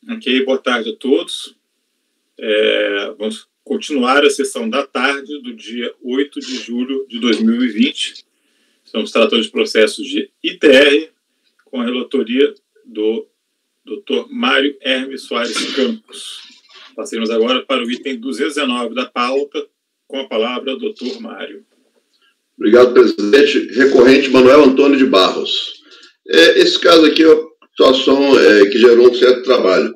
Ok, boa tarde a todos. Vamos continuar a sessão da tarde do dia 8 de julho de 2020. Estamos tratando de processos de ITR com a relatoria do Dr. Mário Hermes Soares Campos. Passaremos agora para o item 219 da pauta, com a palavra Dr. Mário. Obrigado, presidente. Recorrente Manuel Antônio de Barros. Esse caso aqui é uma situação que gerou um certo trabalho.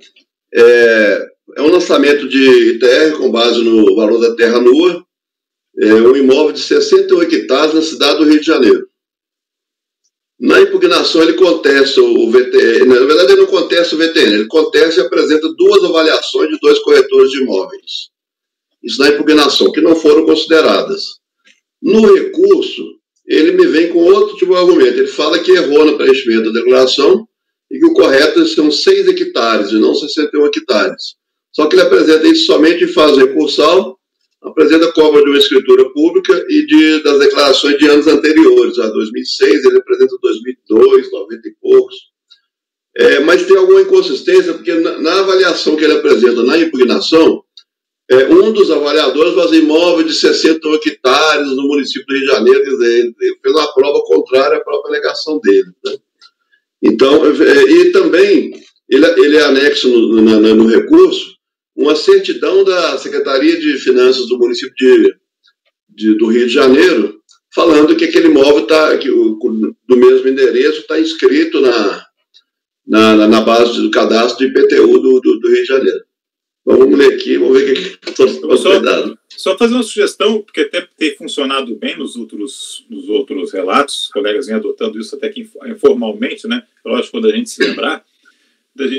É um lançamento de ITR com base no valor da terra nua, um imóvel de 61 hectares na cidade do Rio de Janeiro. Na impugnação, ele contesta o VTN, na verdade ele não contesta o VTN, ele contesta e apresenta duas avaliações de dois corretores de imóveis. Isso na impugnação, que não foram consideradas. No recurso, ele me vem com outro tipo de argumento. Ele fala que errou no preenchimento da declaração e que o correto são 6 hectares e não 61 hectares. Só que ele apresenta isso somente em fase recursal, apresenta cópia de uma escritura pública e das declarações de anos anteriores, a 2006, ele apresenta 2002, 90 e poucos. Mas tem alguma inconsistência, porque na avaliação que ele apresenta na impugnação, um dos avaliadores faz imóvel de 61 hectares no município do Rio de Janeiro, quer dizer, ele fez uma prova contrária à própria alegação dele, né? Então, e também, ele anexa no recurso uma certidão da Secretaria de Finanças do município do Rio de Janeiro, falando que aquele imóvel do mesmo endereço está inscrito na base do cadastro do IPTU do Rio de Janeiro. Então, vamos ler aqui, vamos ver o que está dado. Só fazer uma sugestão, porque até tem funcionado bem nos outros relatos, os colegas vêm adotando isso até que informalmente, né? Lógico, quando a gente se lembrar,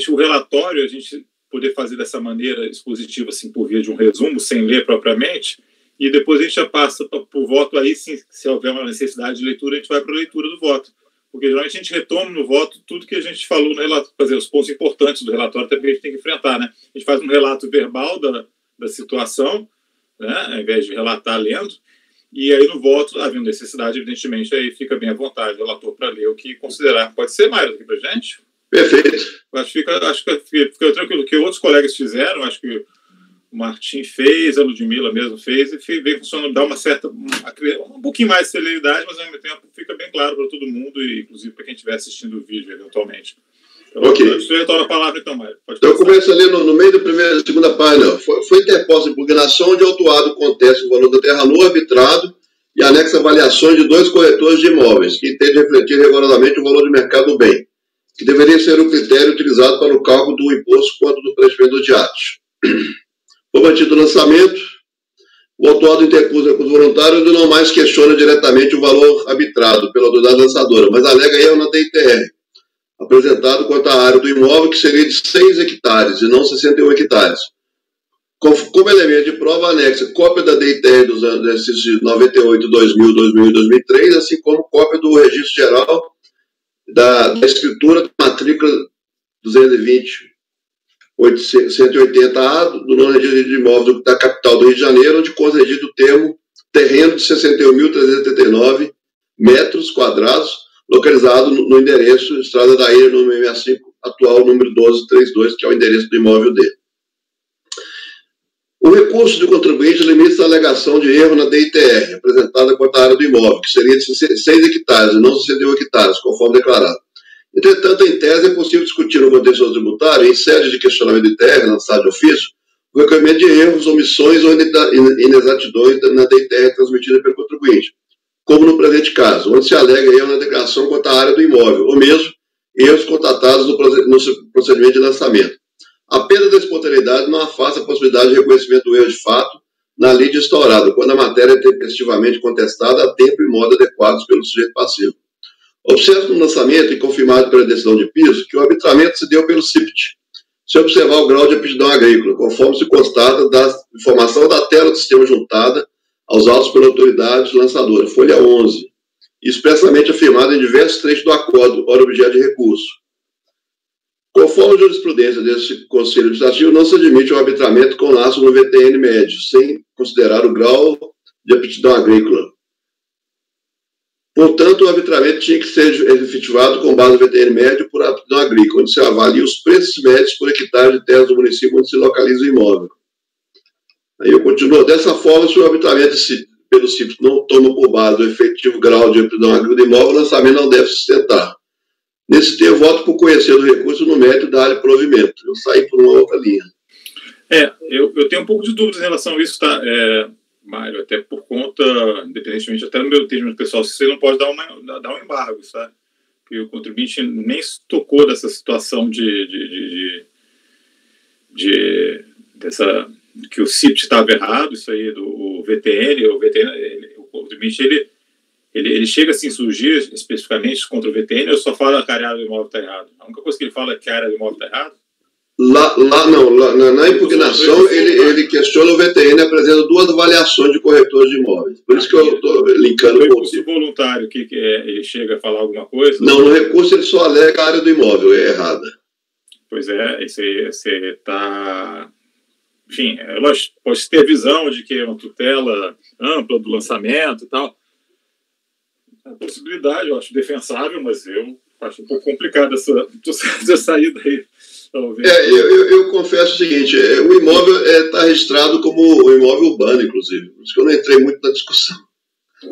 o relatório, a gente poder fazer dessa maneira expositiva, assim, por via de um resumo, sem ler propriamente, e depois a gente já passa para o voto, aí sim, se houver uma necessidade de leitura, a gente vai para a leitura do voto. Porque geralmente a gente retoma no voto tudo que a gente falou no relatório, fazer os pontos importantes do relatório, até porque a gente tem que enfrentar, né? A gente faz um relato verbal da situação, né? Ao invés de relatar lendo, e aí no voto, havendo necessidade, evidentemente, aí fica bem à vontade o relator para ler o que considerar. Pode ser, Mário, aqui para a gente? Perfeito. Acho que fica tranquilo. O que outros colegas fizeram, acho que o Martim fez, a Ludmila mesmo fez, e vem funcionando, dá um pouquinho mais de celeridade, mas ao mesmo tempo fica bem claro para todo mundo, e inclusive para quem estiver assistindo o vídeo eventualmente. Então, ok. Deixa eu retornar a palavra então, Mário. Então eu começo ali no meio da segunda página. Foi interposta impugnação onde o autuado contesta o valor da terra nua arbitrado e anexa avaliações de dois corretores de imóveis, que entende refletir rigorosamente o valor de mercado do bem, que deveria ser o critério utilizado para o cálculo do imposto quanto do preenchimento de atos. Foi mantido o lançamento, o autuado interpôs recurso voluntário e não mais questiona diretamente o valor arbitrado pela autoridade lançadora, mas alega erro na DITR, apresentado quanto à área do imóvel, que seria de 6 hectares e não 61 hectares. Como elemento de prova, anexa cópia da DITR dos exercícios de 98, 2000, 2000 e 2003, assim como cópia do registro geral da escritura da matrícula 220 180A do nono registro de imóvel da capital do Rio de Janeiro, onde consta regido o terreno de 61.379 metros quadrados, localizado no endereço Estrada da Ilha, número 65, atual número 1232, que é o endereço do imóvel dele. O recurso do contribuinte limita-se à alegação de erro na DITR, apresentada quanto à área do imóvel, que seria de 6 hectares e não 61 hectares, conforme declarado. Entretanto, em tese, é possível discutir no contexto tributário, em sede de questionamento de terra, na sala de ofício, o recolhimento de erros, omissões ou inexatidões na DITR transmitida pelo contribuinte, como no presente caso, onde se alega erro na declaração quanto à área do imóvel, ou mesmo erros constatados no procedimento de lançamento. A perda da espontaneidade não afasta a possibilidade de reconhecimento do erro de fato na lide instaurada, quando a matéria é tempestivamente contestada a tempo e modo adequados pelo sujeito passivo. Observa no lançamento e confirmado pela decisão de piso que o arbitramento se deu pelo CIPT, se observar o grau de aptidão agrícola, conforme se constata da informação da tela do sistema juntada aos autos pela autoridade lançadora, folha 11, expressamente afirmado em diversos trechos do acordo, ora objeto de recurso. Conforme a jurisprudência desse Conselho Administrativo, não se admite o arbitramento com laço no VTN médio, sem considerar o grau de aptidão agrícola. Portanto, o arbitramento tinha que ser efetivado com base no VTN médio por aptidão agrícola, onde se avalia os preços médios por hectare de terras do município onde se localiza o imóvel. Aí eu continuo. Dessa forma, se o arbitramento pelo simples não toma por base o efetivo grau de aptidão agrícola do imóvel, o lançamento não deve sustentar. Nesse termo, eu voto por conhecer do recurso no mérito da área de provimento. Eu saí por uma outra linha. Eu tenho um pouco de dúvidas em relação a isso, tá, Mário? Até por conta, independentemente, até no meu entendimento pessoal, se você não pode dar um embargo, tá? Porque o contribuinte nem se tocou dessa situação dessa que o CIPT estava errado, isso aí do VTN, o contribuinte, ele chega assim, surgir especificamente contra o VTN, ou só fala que a área do imóvel está errado? A única coisa que ele fala é que a área do imóvel está errada? Na impugnação, ele questiona o VTN, apresenta duas avaliações de corretores de imóveis. Por isso que eu estou linkando com o recurso voluntário, ele chega a falar alguma coisa? Não, no recurso ele só alega a área do imóvel, é errada. Pois é, você está... Enfim, lógico, pode ter visão de que é uma tutela ampla do lançamento e tal. A possibilidade, eu acho defensável, mas eu acho um pouco complicado essa saída aí. Eu confesso o seguinte, o imóvel está registrado como o imóvel urbano, inclusive. Por isso que eu não entrei muito na discussão.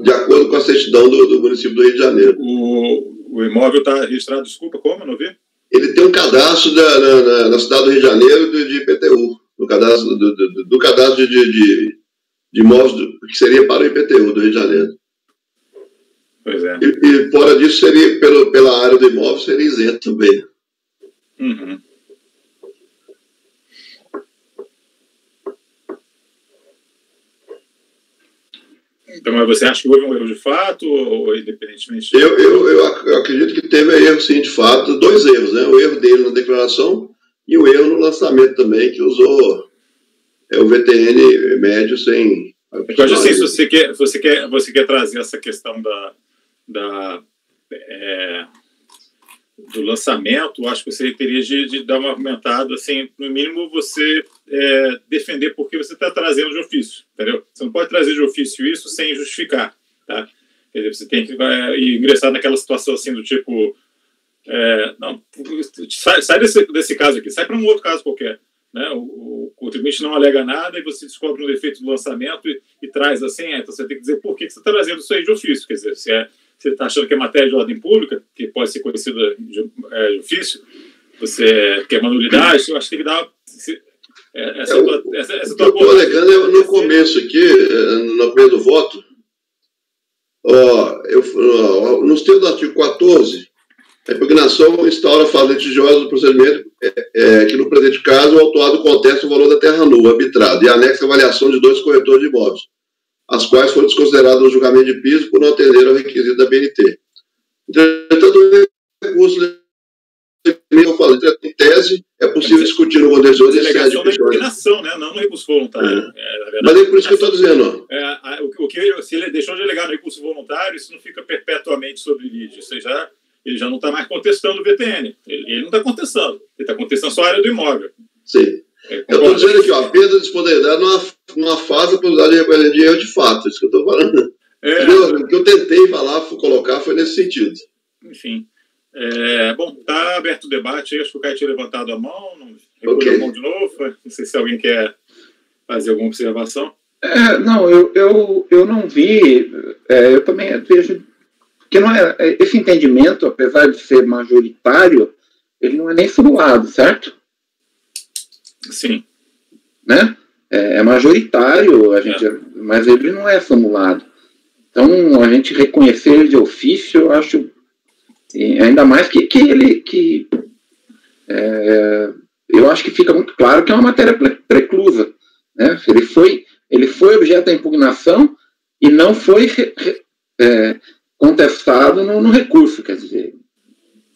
De acordo com a certidão do município do Rio de Janeiro. O imóvel está registrado, desculpa, como? Não vi? Ele tem um cadastro na cidade do Rio de Janeiro de IPTU. Do cadastro de imóveis que seria para o IPTU do Rio de Janeiro. Pois é. E fora disso, seria, pela área do imóvel, seria isento também. Uhum. Então, mas você acha que houve um erro de fato, ou independentemente... Eu acredito que teve erro, sim, de fato. Dois erros, né? O erro dele na declaração e o erro no lançamento também, que usou o VTN médio sem... Eu acho assim, se você quer trazer essa questão do lançamento, acho que você teria de dar uma argumentada, assim, no mínimo você defender porque você está trazendo de ofício, entendeu? Você não pode trazer de ofício isso sem justificar, tá? Quer dizer, você tem que ingressar naquela situação assim do tipo, não, sai desse caso aqui, sai para um outro caso qualquer, né? O contribuinte não alega nada e você descobre um defeito do lançamento e traz assim, então você tem que dizer por que você está trazendo isso aí de ofício, quer dizer, se você está achando que é matéria de ordem pública, que pode ser conhecida de ofício, você quer uma nulidade, eu acho que tem que dar essa tua... O que eu estou alegando no começo aqui, no começo do voto, nos termos do artigo 14, a impugnação instaura a fase litigiosa do procedimento que, no presente caso, o autuado contesta o valor da terra nua arbitrado e anexa a avaliação de 2 corretores de imóveis, as quais foram desconsideradas no julgamento de piso por não atender ao requisito da BNT. Entretanto, o recurso, eu falo, em tese, é possível discutir no contencioso esse da impugnação, né? Não no recurso voluntário. Mas é por isso que eu estou dizendo. Se ele deixou de alegar no recurso voluntário, isso não fica perpetuamente sobre lide. Ou seja, ele já não está mais contestando o VTN. Ele não está contestando. Ele está contestando só a área do imóvel. Sim. Eu estou dizendo aqui, a perda de disponibilidade não afasta a possibilidade de erro de fato. Isso que eu estou falando. O que eu tentei colocar foi nesse sentido. Enfim. Bom, está aberto o debate. Acho que o Caio tinha levantado a mão. Recolheu a mão de novo. Não sei se alguém quer fazer alguma observação. Não, eu não vi. Eu também vejo que não é esse entendimento, apesar de ser majoritário, ele não é nem formulado, certo? Sim. Né? É majoritário, mas ele não é formulado. Então, a gente reconhecer ele de ofício, eu acho, ainda mais que eu acho que fica muito claro que é uma matéria preclusa. Né? Ele foi objeto da impugnação e não foi contestado no recurso, quer dizer.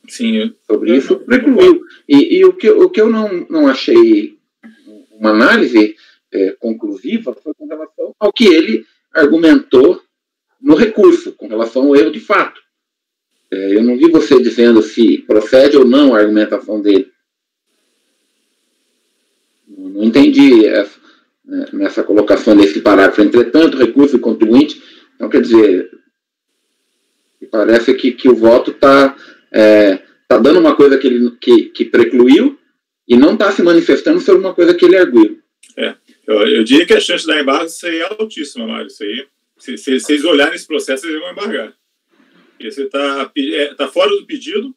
Sim, sobre isso precluiu. E o que eu não achei uma análise conclusiva foi com relação ao que ele argumentou no recurso, com relação ao erro de fato. Eu não vi você dizendo se procede ou não a argumentação dele. Não entendi nessa colocação desse parágrafo. Entretanto, recurso e contribuinte, então quer dizer, E parece que o voto está dando uma coisa que precluiu e não está se manifestando sobre uma coisa que ele arguiu. Eu diria que a chance de dar embargo isso aí é altíssima, Mário. Isso aí, se vocês olharem esse processo, vocês vão embargar. Porque você está fora do pedido,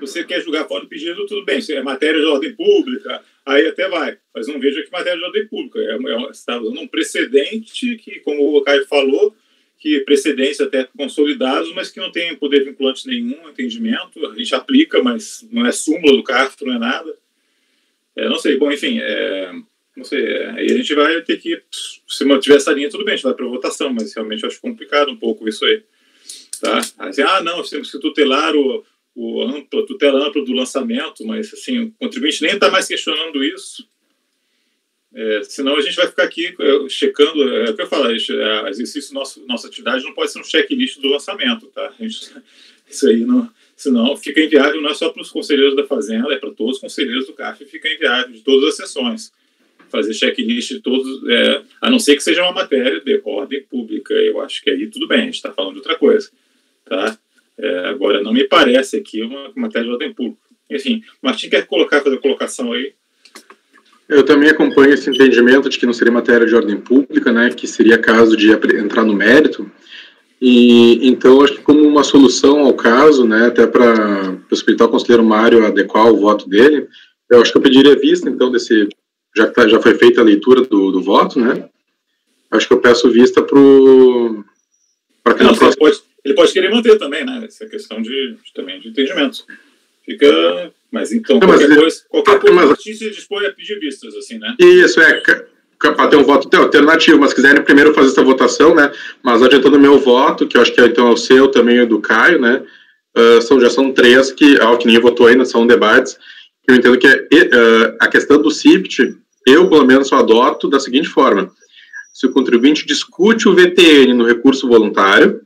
você quer julgar fora do pedido, tudo bem. Se é matéria de ordem pública, aí até vai. Mas não vejo aqui matéria de ordem pública. Você está usando um precedente que, como o Caio falou, que precedentes até consolidados, mas que não tem poder vinculante nenhum, entendimento. A gente aplica, mas não é súmula do CARF, não é nada. Não sei. Bom, enfim, não sei. Aí a gente vai ter que, se mantiver essa linha, tudo bem, a gente vai para votação, mas realmente eu acho complicado um pouco isso aí. Tá? Assim, não, temos que tutelar a tutela ampla do lançamento, mas assim, o contribuinte nem está mais questionando isso. Senão a gente vai ficar aqui checando, o que eu falo, exercício nossa atividade não pode ser um checklist do lançamento, tá? Isso aí não, senão fica inviável, não é só para os conselheiros da Fazenda, é para todos os conselheiros do CARF, fica inviável de todas as sessões. Fazer checklist de todos, a não ser que seja uma matéria de ordem pública, eu acho que aí tudo bem, a gente está falando de outra coisa, tá? Agora, não me parece aqui uma matéria de ordem pública. Enfim, Martim quer fazer a colocação aí? Eu também acompanho esse entendimento de que não seria matéria de ordem pública, né, que seria caso de entrar no mérito, e então acho que como uma solução ao caso, né, até para possibilitar ao conselheiro Mário adequar o voto dele, eu acho que eu pediria vista, então, já que já foi feita a leitura do voto, né, acho que eu peço vista para que na próxima... Ele pode querer manter também, né, essa questão também de entendimento. Fica... Mas então, qualquer coisa se dispõe a pedir vistas, assim, né? Isso, para ter um voto alternativo, mas se quiserem primeiro fazer essa votação, né, mas adiantando o meu voto, que eu acho que então é o seu também e o do Caio, né, já são 3 que ninguém votou ainda, são debates, que eu entendo que a questão do CIPT, eu pelo menos só adoto da seguinte forma: se o contribuinte discute o VTN no recurso voluntário,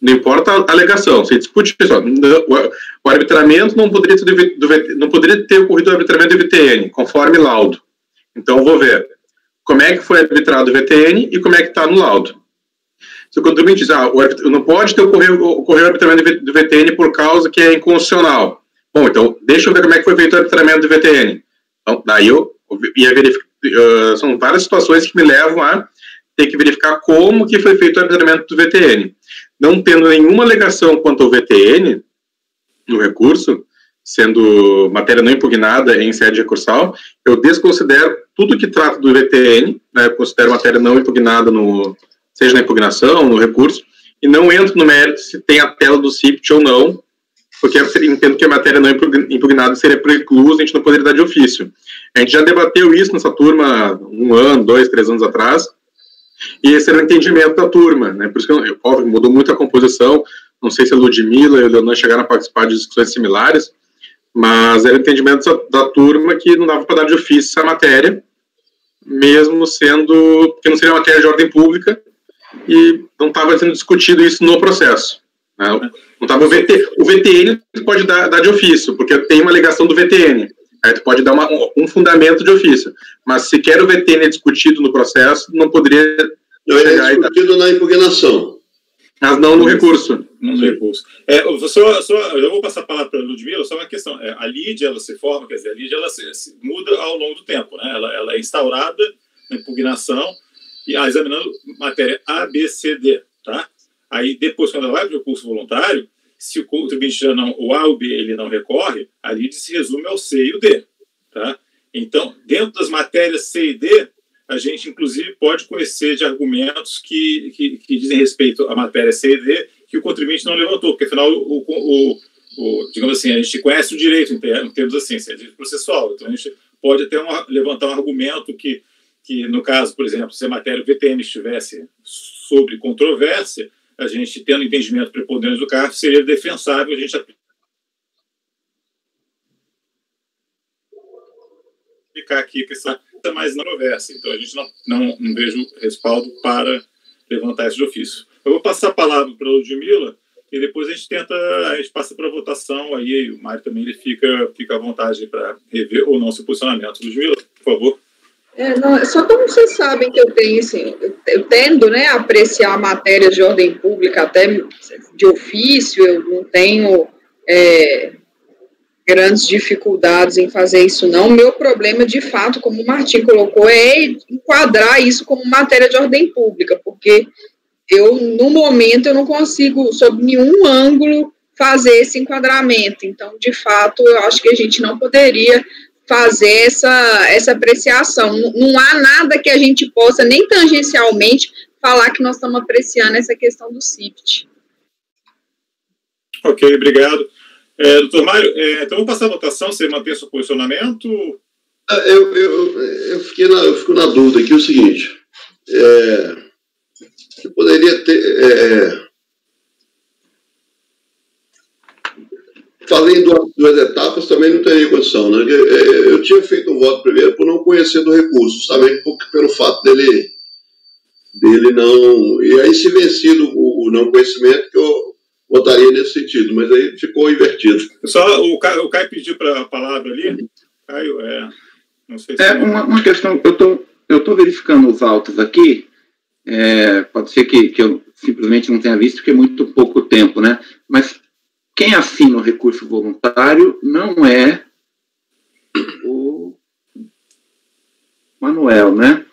não importa a alegação, você discute isso, o arbitramento não poderia ter ocorrido o arbitramento do VTN, conforme laudo. Então, eu vou ver como é que foi arbitrado o VTN e como é que está no laudo. Se o contribuinte diz, não pode ocorrer o arbitramento do VTN por causa que é inconstitucional. Bom, então, deixa eu ver como é que foi feito o arbitramento do VTN. Então, daí eu ia verificar, são várias situações que me levam a ter que verificar como que foi feito o arbitramento do VTN. Não tendo nenhuma alegação quanto ao VTN no recurso, sendo matéria não impugnada em sede recursal, eu desconsidero tudo que trata do VTN, né, considero matéria não impugnada, seja na impugnação, no recurso, e não entro no mérito se tem a tela do CIPT ou não, porque eu entendo que a matéria não impugnada seria preclusa, a gente não poderia dar de ofício. A gente já debateu isso nessa turma 1 ano, 2, 3 anos atrás, e esse era o entendimento da turma, né? Por isso que óbvio, mudou muito a composição. Não sei se a Ludmila e a Leonor chegaram a participar de discussões similares, mas era o entendimento da turma que não dava para dar de ofício essa matéria, mesmo sendo que não seria matéria de ordem pública e não estava sendo discutido isso no processo, né? Não tava o VTN pode dar de ofício, porque tem uma alegação do VTN. Aí tu pode dar um fundamento de ofício. Mas se quer o VTN discutido no processo, não poderia... Não, ele é discutido na impugnação. Mas não no recurso. No recurso. Eu vou passar a palavra para a Ludmila, só uma questão. A LID, ela se forma, quer dizer, a LID, ela se muda ao longo do tempo, né? Ela é instaurada na impugnação, e examinando matéria A, B, C, D, tá? Aí, depois, quando ela vai para o recurso voluntário, se o contribuinte o A ou B ele não recorre, a LID se resume ao C e o D. Tá? Então, dentro das matérias C e D, a gente, inclusive, pode conhecer de argumentos que dizem respeito à matéria C e D que o contribuinte não levantou, porque, afinal, digamos assim, a gente conhece o direito, em termos assim, é direito processual. Então, a gente pode até levantar um argumento que, no caso, por exemplo, se a matéria VTN estivesse sobre controvérsia, a gente, tendo entendimento preponderante do CARF, seria defensável a gente aplicar aqui a questão mais na conversa. Então, a gente não vejo respaldo para levantar esse de ofício. Eu vou passar a palavra para a Ludmila e depois a gente passa para a votação, aí o Mário também ele fica à vontade para rever ou não seu posicionamento. Ludmila, por favor. Não, só como vocês sabem que eu tenho, assim, eu tendo, né, a apreciar matérias de ordem pública até de ofício, eu não tenho grandes dificuldades em fazer isso, não. O meu problema, de fato, como o Martim colocou, é enquadrar isso como matéria de ordem pública, porque no momento, eu não consigo, sob nenhum ângulo, fazer esse enquadramento. Então, de fato, eu acho que a gente não poderia fazer essa apreciação. Não há nada que a gente possa, nem tangencialmente, falar que nós estamos apreciando essa questão do CIPT. Ok, obrigado. Doutor Mário, então vamos passar a votação, você mantém seu posicionamento? Eu fico na dúvida aqui o seguinte, eu poderia ter... fazer em duas etapas também não teria condição, né? Eu tinha feito um voto primeiro por não conhecer do recurso, justamente pelo fato dele não... E aí, se vencido o não conhecimento, que eu votaria nesse sentido, mas aí ficou invertido. Só o Caio pediu para a palavra ali. Caio, não sei se... uma questão, eu estou verificando os autos aqui, pode ser que eu simplesmente não tenha visto, porque é muito pouco tempo, né? Mas quem assina o recurso voluntário não é o Manuel, né?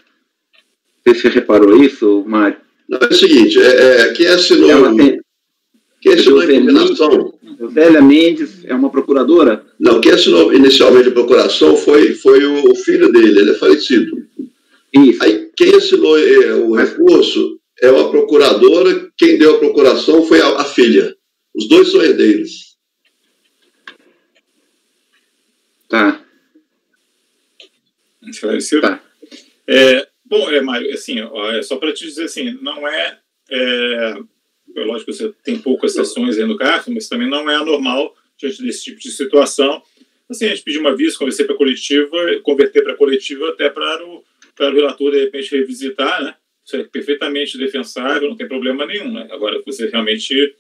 Você reparou isso, Mário? Não, é o seguinte, quem assinou a impugnação... Zélia Mendes é uma procuradora? Não, quem assinou inicialmente a procuração foi o filho dele, ele é falecido. Isso. Aí quem assinou o recurso é uma procuradora, quem deu a procuração foi a filha. Os dois são herdeiros. Tá. Esclarecido? Tá. Bom, Mário, assim, só para te dizer assim, não lógico que você tem poucas sessões aí no CARF, mas também não é anormal diante desse tipo de situação. Assim, a gente pediu uma vista, converter para a coletiva, converter para a coletiva até para o relator, de repente, revisitar, né? Isso é perfeitamente defensável, não tem problema nenhum, né? Agora, você realmente...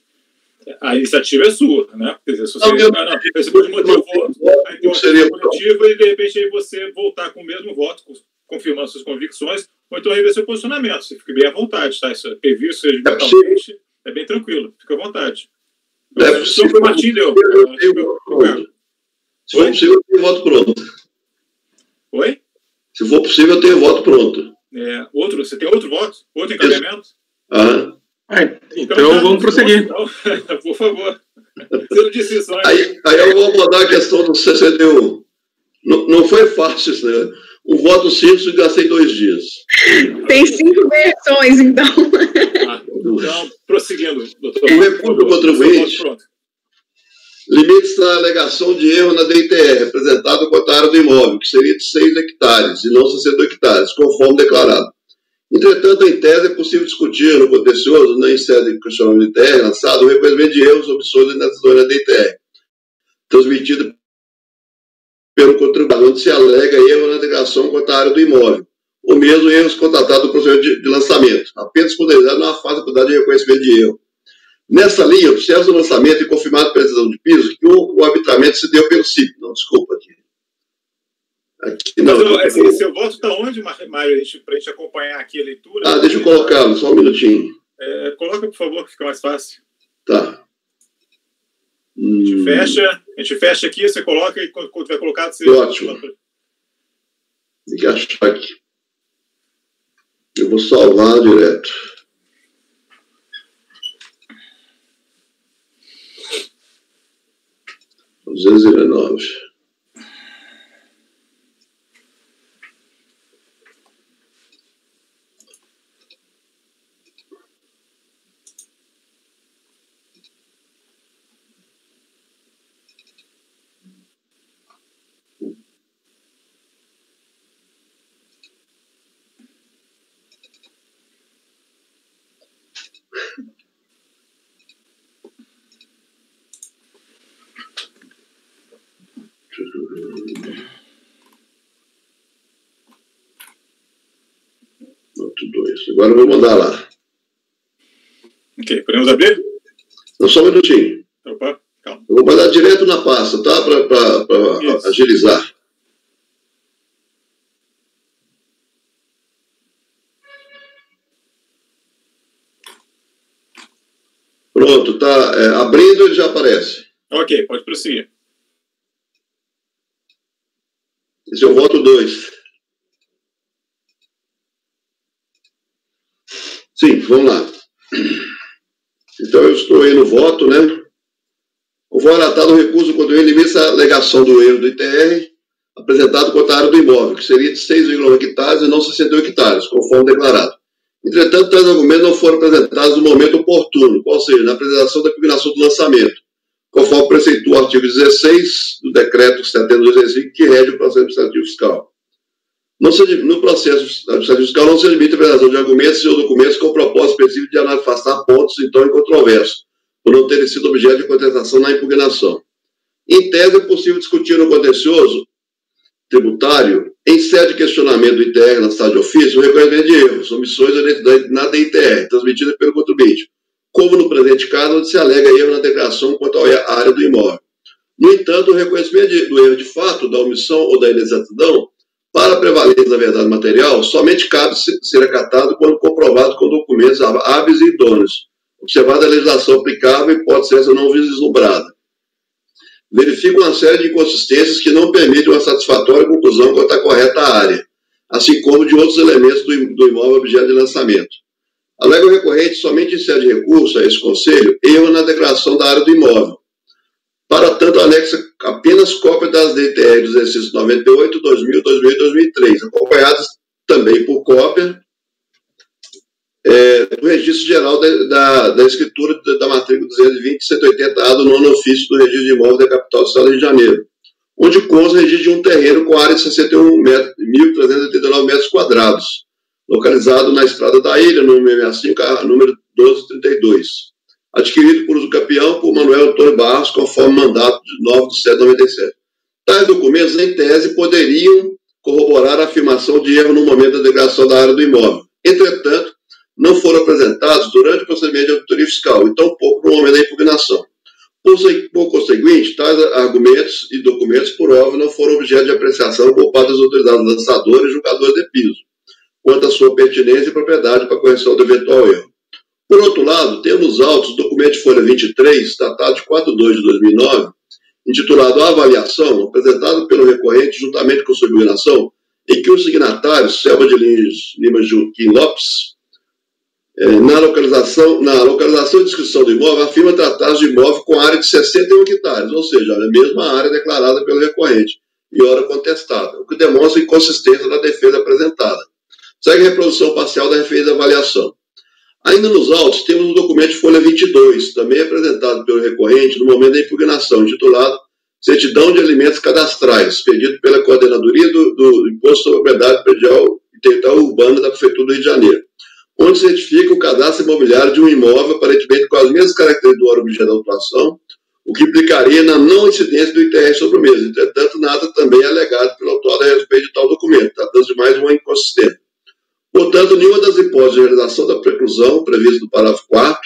A iniciativa é sua, né? Quer dizer, se você pode manter o voto, aí tem uma coletiva e, de repente, aí você voltar com o mesmo voto, confirmando suas convicções, ou então rever seu posicionamento. Você fica bem à vontade, tá? Isso é previsto, seja mentalmente, é bem tranquilo, fica à vontade. Se o Martim deu. Se for possível, eu tenho voto pronto. Oi? Se for possível, eu tenho voto pronto. Você tem outro voto? Outro encaminhamento? Aham. Então vamos prosseguir. Então, por favor. Você não disse isso, aí eu vou abordar a questão do CCDU. Não foi fácil isso, né? Um voto simples eu gastei 2 dias. Tem 5 versões, então. Então, prosseguindo, doutor. O recurso do contribuinte limite-se na alegação de erro na DITR, representado contra a área do imóvel, que seria de 6 hectares e não 60 hectares, conforme declarado. Entretanto, em tese, é possível discutir no contencioso, em sede de questionamento de DITR, lançado o reconhecimento de erros omissores na decisão da DITR, transmitido pelo contribuidor, onde se alega erro na declaração contra a área do imóvel, ou mesmo erros constatados no procedimento de lançamento, apenas considerado na fase de faculdade de reconhecimento de erro. Nessa linha, observa o lançamento e confirmado pela decisão de piso que o arbitramento se deu pelo CIP. Não, desculpa aqui. Mas seu voto está onde, Mário, para a gente acompanhar aqui a leitura? Deixa eu colocá-lo, só um minutinho. Coloca, por favor, que fica mais fácil. Tá. A gente fecha aqui, você coloca e quando tiver colocado, você... Ótimo. Tem que achar aqui. Eu vou salvar direto. R$ 219. Agora eu vou mandar lá. Ok, podemos abrir? Não, só um minutinho. Opa, calma. Eu vou mandar direto na pasta, tá? Para agilizar. Pronto, está abrindo, ele já aparece. Ok, pode prosseguir. Esse é o voto 2. Sim, vamos lá. Então, eu estou aí no voto, né? Conforme relatado o recurso contra o limita a alegação do erro do ITR apresentado contra a área do imóvel, que seria de 6,1 hectares e não 61 hectares, conforme declarado. Entretanto, tais argumentos não foram apresentados no momento oportuno, ou seja, na apresentação da impugnação do lançamento, conforme preceitua o artigo 16 do decreto 72/2005, que rege o processo administrativo fiscal. No processo administrativo fiscal não se limita a apresentação de argumentos ou documentos com o propósito específico de afastar pontos, então, incontroversos, por não terem sido objeto de contestação na impugnação. Em tese, é possível discutir no contencioso tributário, em sede de questionamento do ITR na cidade de ofício, o reconhecimento de erros, omissões ou identidade na DITR, transmitida pelo contribuinte, como no presente caso, onde se alega erro na declaração quanto à área do imóvel. No entanto, o reconhecimento do erro de fato, da omissão ou da inexatidão, para a prevalência da verdade material, somente cabe ser acatado quando comprovado com documentos hábeis e idôneos, observada a legislação aplicável e pode ser essa não vislumbrada. Verifica uma série de inconsistências que não permitem uma satisfatória conclusão quanto à correta área, assim como de outros elementos do imóvel objeto de lançamento. Alega o recorrente somente em sede de recurso a esse conselho erro na declaração da área do imóvel. Para tanto, anexa apenas cópia das DTR dos exercícios 98, 2000, 2000 e 2003, acompanhadas também por cópia do registro geral da escritura da matrícula 220-180A do nono ofício do registro de imóvel da capital do estado do Rio de Janeiro, onde consta o registro de um terreno com área de 61.389 metros quadrados, localizado na Estrada da Ilha, número 65, número 1232, adquirido por uso campeão por Manuel Antônio Barros, conforme mandato de 9 de 7 de 97. Tais documentos, em tese, poderiam corroborar a afirmação de erro no momento da declaração da área do imóvel. Entretanto, não foram apresentados durante o procedimento de auditoria fiscal e tampouco no momento da impugnação. Por conseguinte, tais argumentos e documentos, por óbvio, não foram objeto de apreciação por parte das autoridades lançadoras e julgadoras de piso, quanto à sua pertinência e propriedade para a correção do eventual erro. Por outro lado, temos nos autos o documento de folha 23, datado de 4/2 de 2009, intitulado Avaliação, apresentado pelo recorrente juntamente com sua impugnação, em que os signatários, Selva de Lima Joaquim Lopes, na localização e descrição do imóvel, afirma tratar-se de imóvel com área de 61 hectares, ou seja, a mesma área declarada pelo recorrente, e ora contestada, o que demonstra inconsistência da defesa apresentada. Segue a reprodução parcial da referida avaliação. Ainda nos autos, temos o documento de folha 22, também apresentado pelo recorrente no momento da impugnação, intitulado Certidão de Alimentos Cadastrais, pedido pela Coordenadoria do Imposto sobre Propriedade Predial e Territorial Urbana da Prefeitura do Rio de Janeiro, onde certifica o cadastro imobiliário de um imóvel aparentemente com as mesmas características do órgão objeto da autuação, o que implicaria na não incidência do ITR sobre o mesmo. Entretanto, nada também é alegado pelo autor a respeito de tal documento, tratando-se de mais uma inconsistência. Portanto, nenhuma das hipóteses de realização da preclusão, prevista no parágrafo 4º,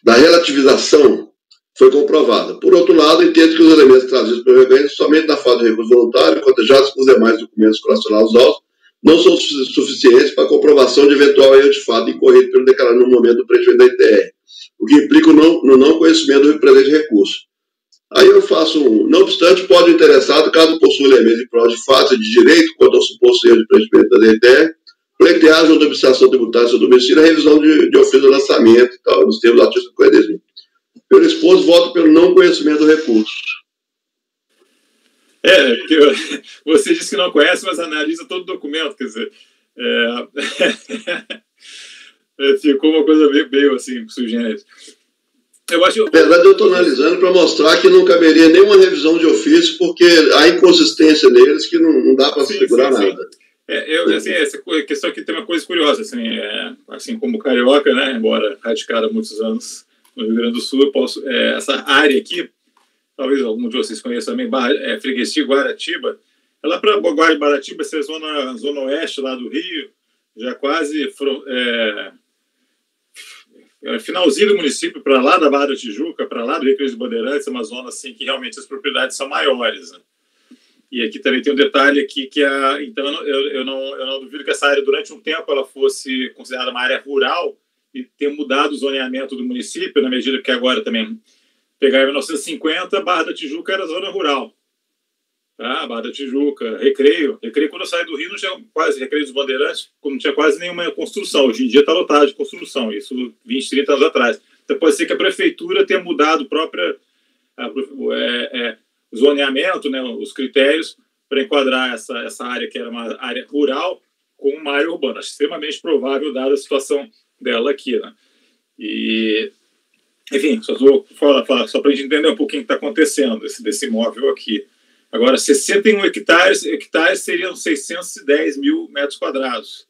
da relativização, foi comprovada. Por outro lado, entendo que os elementos trazidos pelo recorrente somente na fase de recurso voluntário, cotejados com os demais documentos correlacionados aos autos, não são suficientes para a comprovação de eventual erro de fato incorrido pelo declarado no momento do preenchimento da ITR, o que implica no não conhecimento do presente recurso. Aí eu faço não obstante, pode o interessado, caso possua elementos de prova de fato e de direito quanto ao suposto erro de preenchimento da ITR, pleitear junto à administração tributária do seu domicílio a revisão de ofício do lançamento e tal, nos termos do artigo 52. Pelo exposto, voto pelo não conhecimento do recurso. Porque você disse que não conhece, mas analisa todo o documento, quer dizer, ficou uma coisa meio assim, sui generis. Na verdade, eu estou analisando para mostrar que não caberia nenhuma revisão de ofício, porque há inconsistência neles que não dá para segurar nada. Assim, essa questão aqui tem uma coisa curiosa, assim como carioca, né, embora radicado há muitos anos no Rio Grande do Sul, eu posso, essa área aqui, talvez algum de vocês conheçam também, Freguesia Guaratiba, lá para Guaratiba, essa zona oeste lá do Rio, já quase finalzinho do município, para lá da Barra da Tijuca, para lá do Rio de Bandeirantes, é uma zona assim que realmente as propriedades são maiores, né? E aqui também tem um detalhe aqui que então eu não duvido que essa área durante um tempo ela fosse considerada uma área rural e ter mudado o zoneamento do município, na medida que agora também pegar em 1950, Barra da Tijuca era zona rural. Tá? Barra da Tijuca, Recreio. Recreio, quando eu saí do Rio, não tinha quase, Recreio dos Bandeirantes, não tinha quase nenhuma construção. Hoje em dia está lotado de construção, isso 20, 30 anos atrás. Então pode ser que a prefeitura tenha mudado o próprio zoneamento, né, os critérios para enquadrar essa área que era uma área rural com uma área urbana. Acho extremamente provável, dada a situação dela aqui. Né? E, enfim, só vou falar só para a gente entender um pouquinho o que está acontecendo desse imóvel aqui. Agora, 61 hectares seriam 610 mil metros quadrados,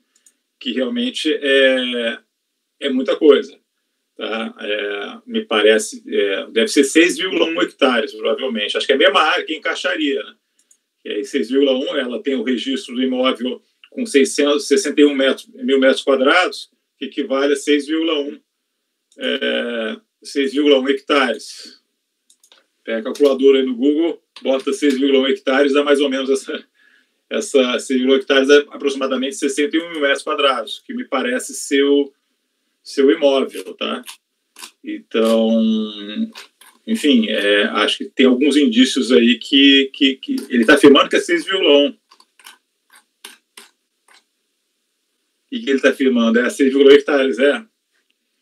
que realmente é muita coisa. Tá? Me parece, deve ser 6,1 hectares, provavelmente. Acho que é a mesma área que encaixaria. Né? E aí, 6,1, ela tem o registro do imóvel com 661 mil metros quadrados, que equivale a 6,1 hectares. Pega a calculadora aí no Google, bota 6,1 hectares, dá mais ou menos essa 6,1 hectares, é aproximadamente 61 mil metros quadrados, que me parece seu imóvel, tá? Então, enfim, acho que tem alguns indícios aí que ele está afirmando que é 6,1. E que ele está afirmando 6,1 hectares,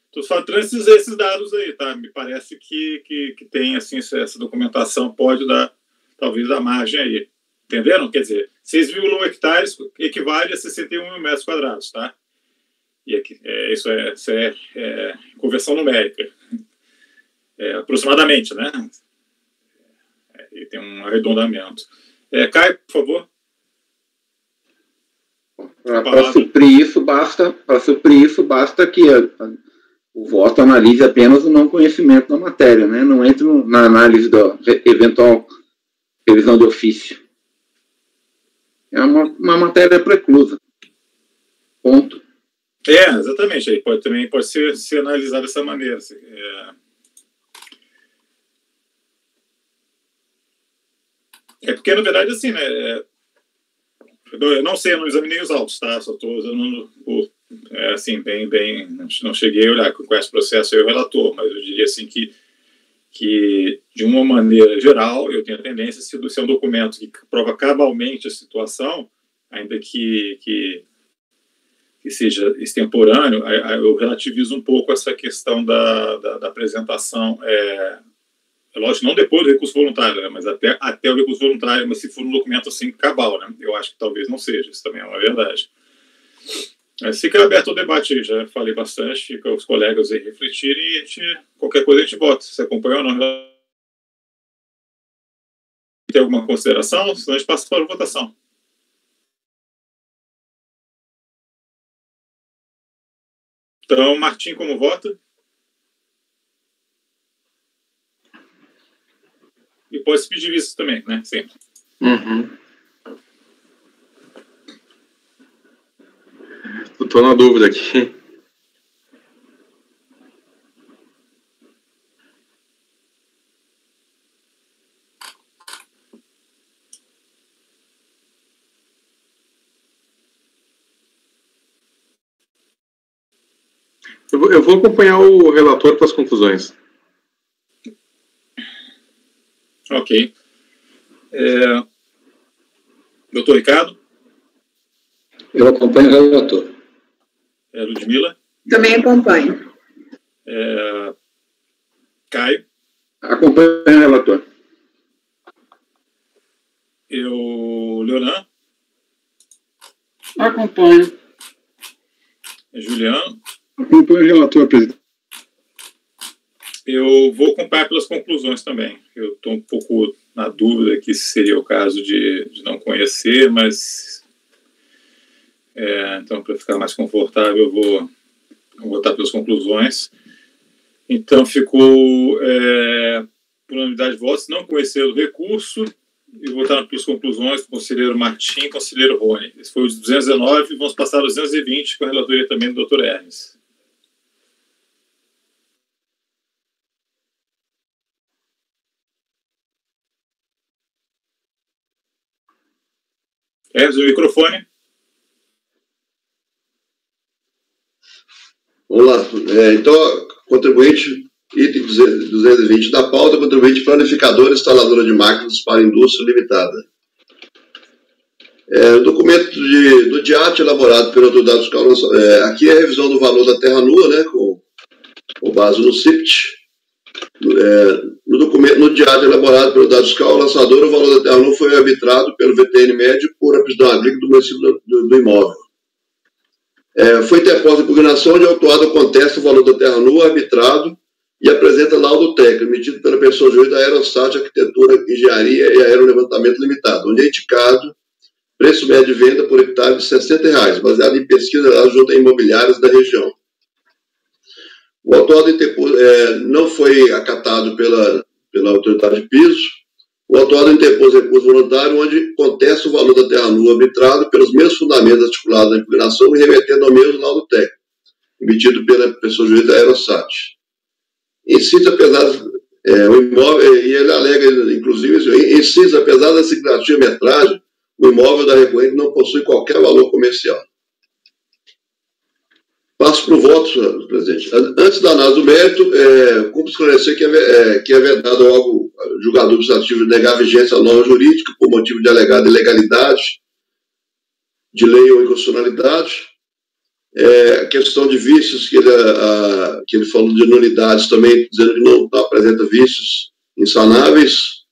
Estou só trazendo esses dados aí, tá? Me parece que tem, assim, essa documentação pode dar, talvez, dar margem aí. Entenderam? Quer dizer, 6,1 hectares equivale a 61 mil metros quadrados, tá? E aqui, isso é conversão numérica. Aproximadamente, né? E tem um arredondamento. Caio, por favor. Para suprir isso, basta que o voto analise apenas o não conhecimento da matéria, né? Não entre na análise da eventual revisão de ofício. É uma matéria preclusa. Ponto. Exatamente. Aí também pode ser analisado dessa maneira. Porque, na verdade, assim, né? Eu não sei, eu não examinei os autos, tá? Só estou usando assim, bem, não cheguei a olhar com esse processo aí o relator, mas eu diria assim que de uma maneira geral, eu tenho a tendência, se é um documento que prova cabalmente a situação, ainda que seja extemporâneo, eu relativizo um pouco essa questão da apresentação, lógico, não depois do recurso voluntário, né, mas até o recurso voluntário, mas se for um documento assim, cabal, né, eu acho que talvez não seja, isso também é uma verdade. Mas fica aberto ao debate aí, já falei bastante, fica os colegas aí refletirem e qualquer coisa a gente bota, se acompanha ou não. Tem alguma consideração? Senão a gente passa para a votação. Então, Martim, como vota? E pode se pedir visto também, né? Sempre. Uhum. Estou na dúvida aqui. Eu vou acompanhar o relator para as conclusões. Ok. Doutor Ricardo? Eu acompanho o relator. Ludmila? Também acompanho. Caio? Acompanho o relator. Leonan? Acompanho. Juliano? Acompanho o relator, presidente. Eu vou acompanhar pelas conclusões também. Eu estou um pouco na dúvida que seria o caso de não conhecer, mas então, para ficar mais confortável, eu vou votar pelas conclusões. Então, ficou por unanimidade de votos, não conhecer o recurso e votaram pelas conclusões, conselheiro Martim, conselheiro Rony. Esse foi os 219, vamos passar aos 220, com a relatoria também do Dr. Hermes. Ô, Vamos lá. Então, contribuinte, item 220 da pauta, contribuinte planificadora instaladora de máquinas para indústria limitada. Documento do DIAT elaborado pela autoridade fiscal, aqui é a revisão do valor da terra nua, né, com base no CIPT. No documento, no DIAT elaborado pela autoridade fiscal, o lançador, o valor da terra nua foi arbitrado pelo VTN médio por aptidão agrícola do município do imóvel. Foi interposta impugnação de autuado contesta o valor da terra nua arbitrado e apresenta laudo técnico emitido pela pessoa jurídica da Aerostat Arquitetura, Engenharia e Aerolevantamento Limitado, onde é indicado preço médio de venda por hectare de R$ 60, baseado em pesquisa junto a imobiliárias da região. O autuado não foi acatado pela autoridade de piso. O autuado interpôs recurso voluntário, onde contesta o valor da terra nua arbitrado pelos mesmos fundamentos articulados na impugnação e remetendo ao mesmo laudo técnico, emitido pela pessoa jurídica da Aerostat. Incide, apesar o imóvel, e ele alega, inclusive, incide, apesar da significativa metragem, o imóvel da recorrente não possui qualquer valor comercial. Passo para o voto, presidente. Antes da análise do mérito, cumpre esclarecer que é vedado ao julgador administrativo negar a vigência à norma jurídica por motivo de alegada ilegalidade, de lei ou inconstitucionalidade. A questão de vícios, que ele falou de nulidades também, dizendo que não apresenta vícios insanáveis.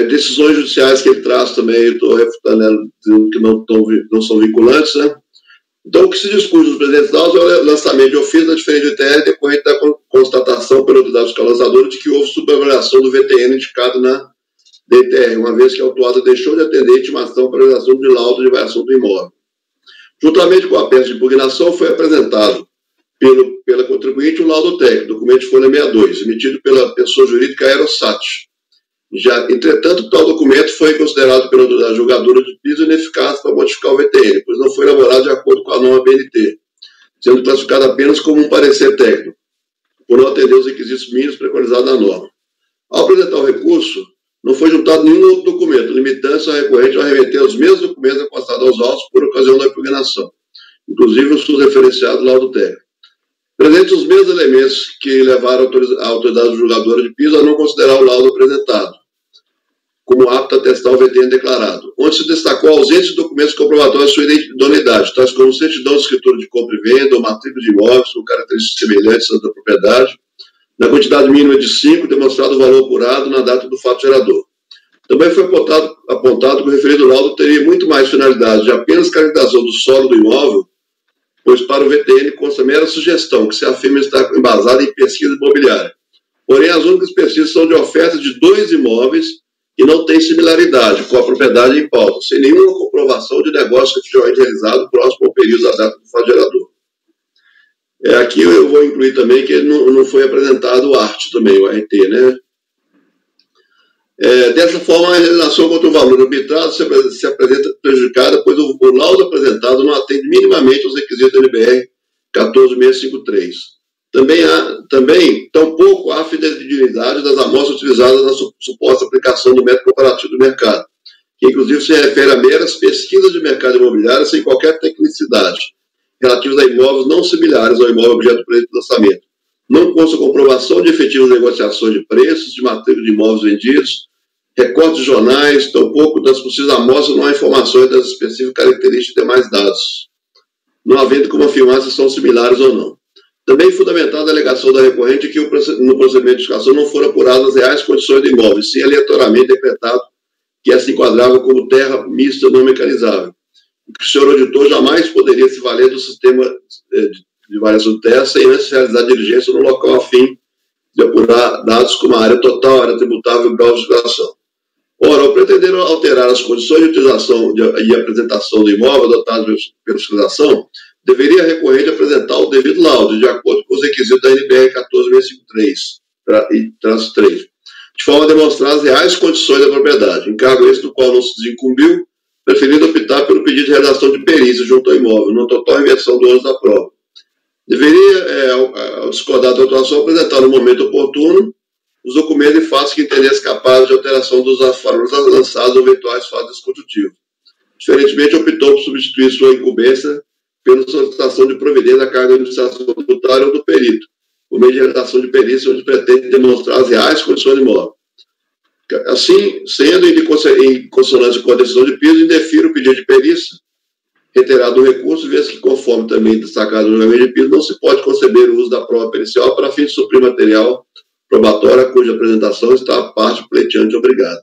Decisões judiciais que ele traz também, eu estou refutando, dizendo que não são vinculantes, né? Então, o que se discute nos presentes autos é o lançamento de ofício da diferente do ITR decorrente da constatação pela autoridade fiscal lançadora de que houve subavaliação do VTN indicado na DTR, uma vez que a autuada deixou de atender a intimação para a realização de laudo de avaliação do imóvel. Juntamente com a peça de impugnação, foi apresentado pela contribuinte o laudo técnico, documento de folha 62, emitido pela pessoa jurídica Aerostat. Entretanto, tal documento foi considerado pela autoridade julgadora de piso ineficaz para modificar o VTN, pois não foi elaborado de acordo com a norma BNT, sendo classificado apenas como um parecer técnico, por não atender os requisitos mínimos preconizados na norma. Ao apresentar o recurso, não foi juntado nenhum outro documento, limitando-se a recorrente a remeter os mesmos documentos encostados aos autos por ocasião da impugnação, inclusive os referenciados laudo técnico. Presentes os mesmos elementos que levaram a autoridade julgadora de piso a não considerar o laudo apresentado como apto a testar o VTN declarado, onde se destacou a ausência de documentos comprobatórios de sua idoneidade, tais como certidão de escritura de compra e venda ou matrícula de imóveis com características semelhantes às da propriedade, na quantidade mínima de 5, demonstrado o valor apurado na data do fato gerador. Também foi apontado que o referido laudo teria muito mais finalidade de apenas caracterização do solo do imóvel, pois para o VTN consta mera sugestão, que se afirma estar embasada em pesquisa imobiliária. Porém, as únicas pesquisas são de ofertas de 2 imóveis que não tem similaridade com a propriedade em pauta, sem nenhuma comprovação de negócio efetivamente realizado próximo ao período da data do fato gerador. Aqui eu vou incluir também que ele não foi apresentado o ART também, o ART, né? Dessa forma, a relação contra o valor arbitrado se apresenta prejudicada, pois o laudo apresentado não atende minimamente aos requisitos da NBR 14653. Tampouco há fidelidade das amostras utilizadas na suposta aplicação do método comparativo do mercado, que inclusive se refere a meras pesquisas de mercado imobiliário sem qualquer tecnicidade, relativas a imóveis não similares ao imóvel objeto de lançamento. Não consta comprovação de efetivas negociações de preços, de matrícula de imóveis vendidos, recortes de jornais, tampouco das possíveis amostras não há informações das específicas características e demais dados, não havendo como afirmar se são similares ou não. Também fundamentada a alegação da recorrente que no procedimento de fiscalização não foram apuradas as reais condições do imóvel, sim aleatoriamente decretado que essa enquadrava como terra mista não mecanizável. Que o senhor auditor jamais poderia se valer do sistema de variação de terra sem antes realizar diligência no local a fim de apurar dados como a área total, área tributável e grau de circulação. Ora, ao pretender alterar as condições de utilização e apresentação do imóvel adotadas pela fiscalização, deveria a recorrente apresentar o devido laudo, de acordo com os requisitos da NBR 14653, de forma a demonstrar as reais condições da propriedade, encargo esse do qual não se desincumbiu, preferindo optar pelo pedido de realização de perícia junto ao imóvel, numa total inversão do ônus da prova. Deveria, ao discordar da atuação, apresentar no momento oportuno os documentos e fatos que entendesse capazes de alteração dos afaros lançados ou eventuais fatos disconstitutivos. Diferentemente, optou por substituir sua incumbência pela solicitação de providência da carga de administração tributária ou do perito, por meio de redação de perícia, onde pretende demonstrar as reais condições do imóvel. Assim, sendo em consonância com a decisão de piso, indefiro o pedido de perícia, reiterado o recurso, vez que, conforme também destacado no julgamento de piso, não se pode conceber o uso da prova pericial para fim de suprir material probatório cuja apresentação está a parte pleiteante obrigada.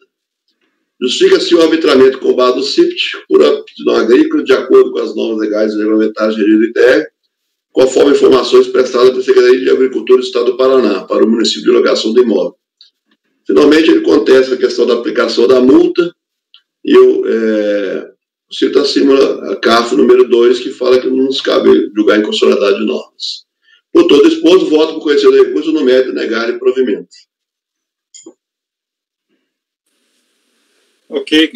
Justifica-se o arbitramento com base no CIPT por aptidão agrícola, de acordo com as normas legais e regulamentares regidas do ITR, conforme informações prestadas pela Secretaria de Agricultura do Estado do Paraná, para o município de locação do imóvel. Finalmente, ele contesta a questão da aplicação da multa, e eu cito acima a CARF número 2, que fala que não nos cabe julgar a inconstitucionalidade de normas. Por todo exposto, voto por conhecer do recurso no mérito de negar provimento. Ok,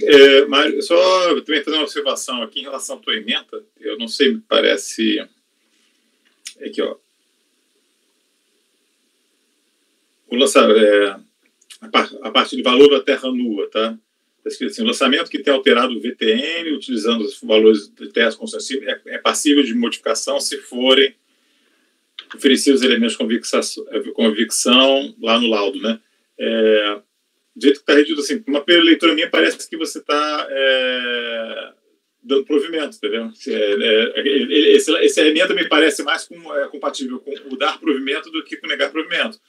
Mário, só também fazer uma observação aqui em relação à tua emenda, eu não sei, me parece... Aqui, ó. O a parte de valor da terra nua, tá? Está escrito assim: o lançamento que tem alterado o VTN, utilizando os valores de terras consensíveis, é passível de modificação se forem oferecidos elementos de convicção lá no laudo, né? Do jeito que está redigido assim, uma leitura minha parece que você está dando provimento, entendeu? Esse elemento me parece mais compatível com o dar provimento do que com negar provimento.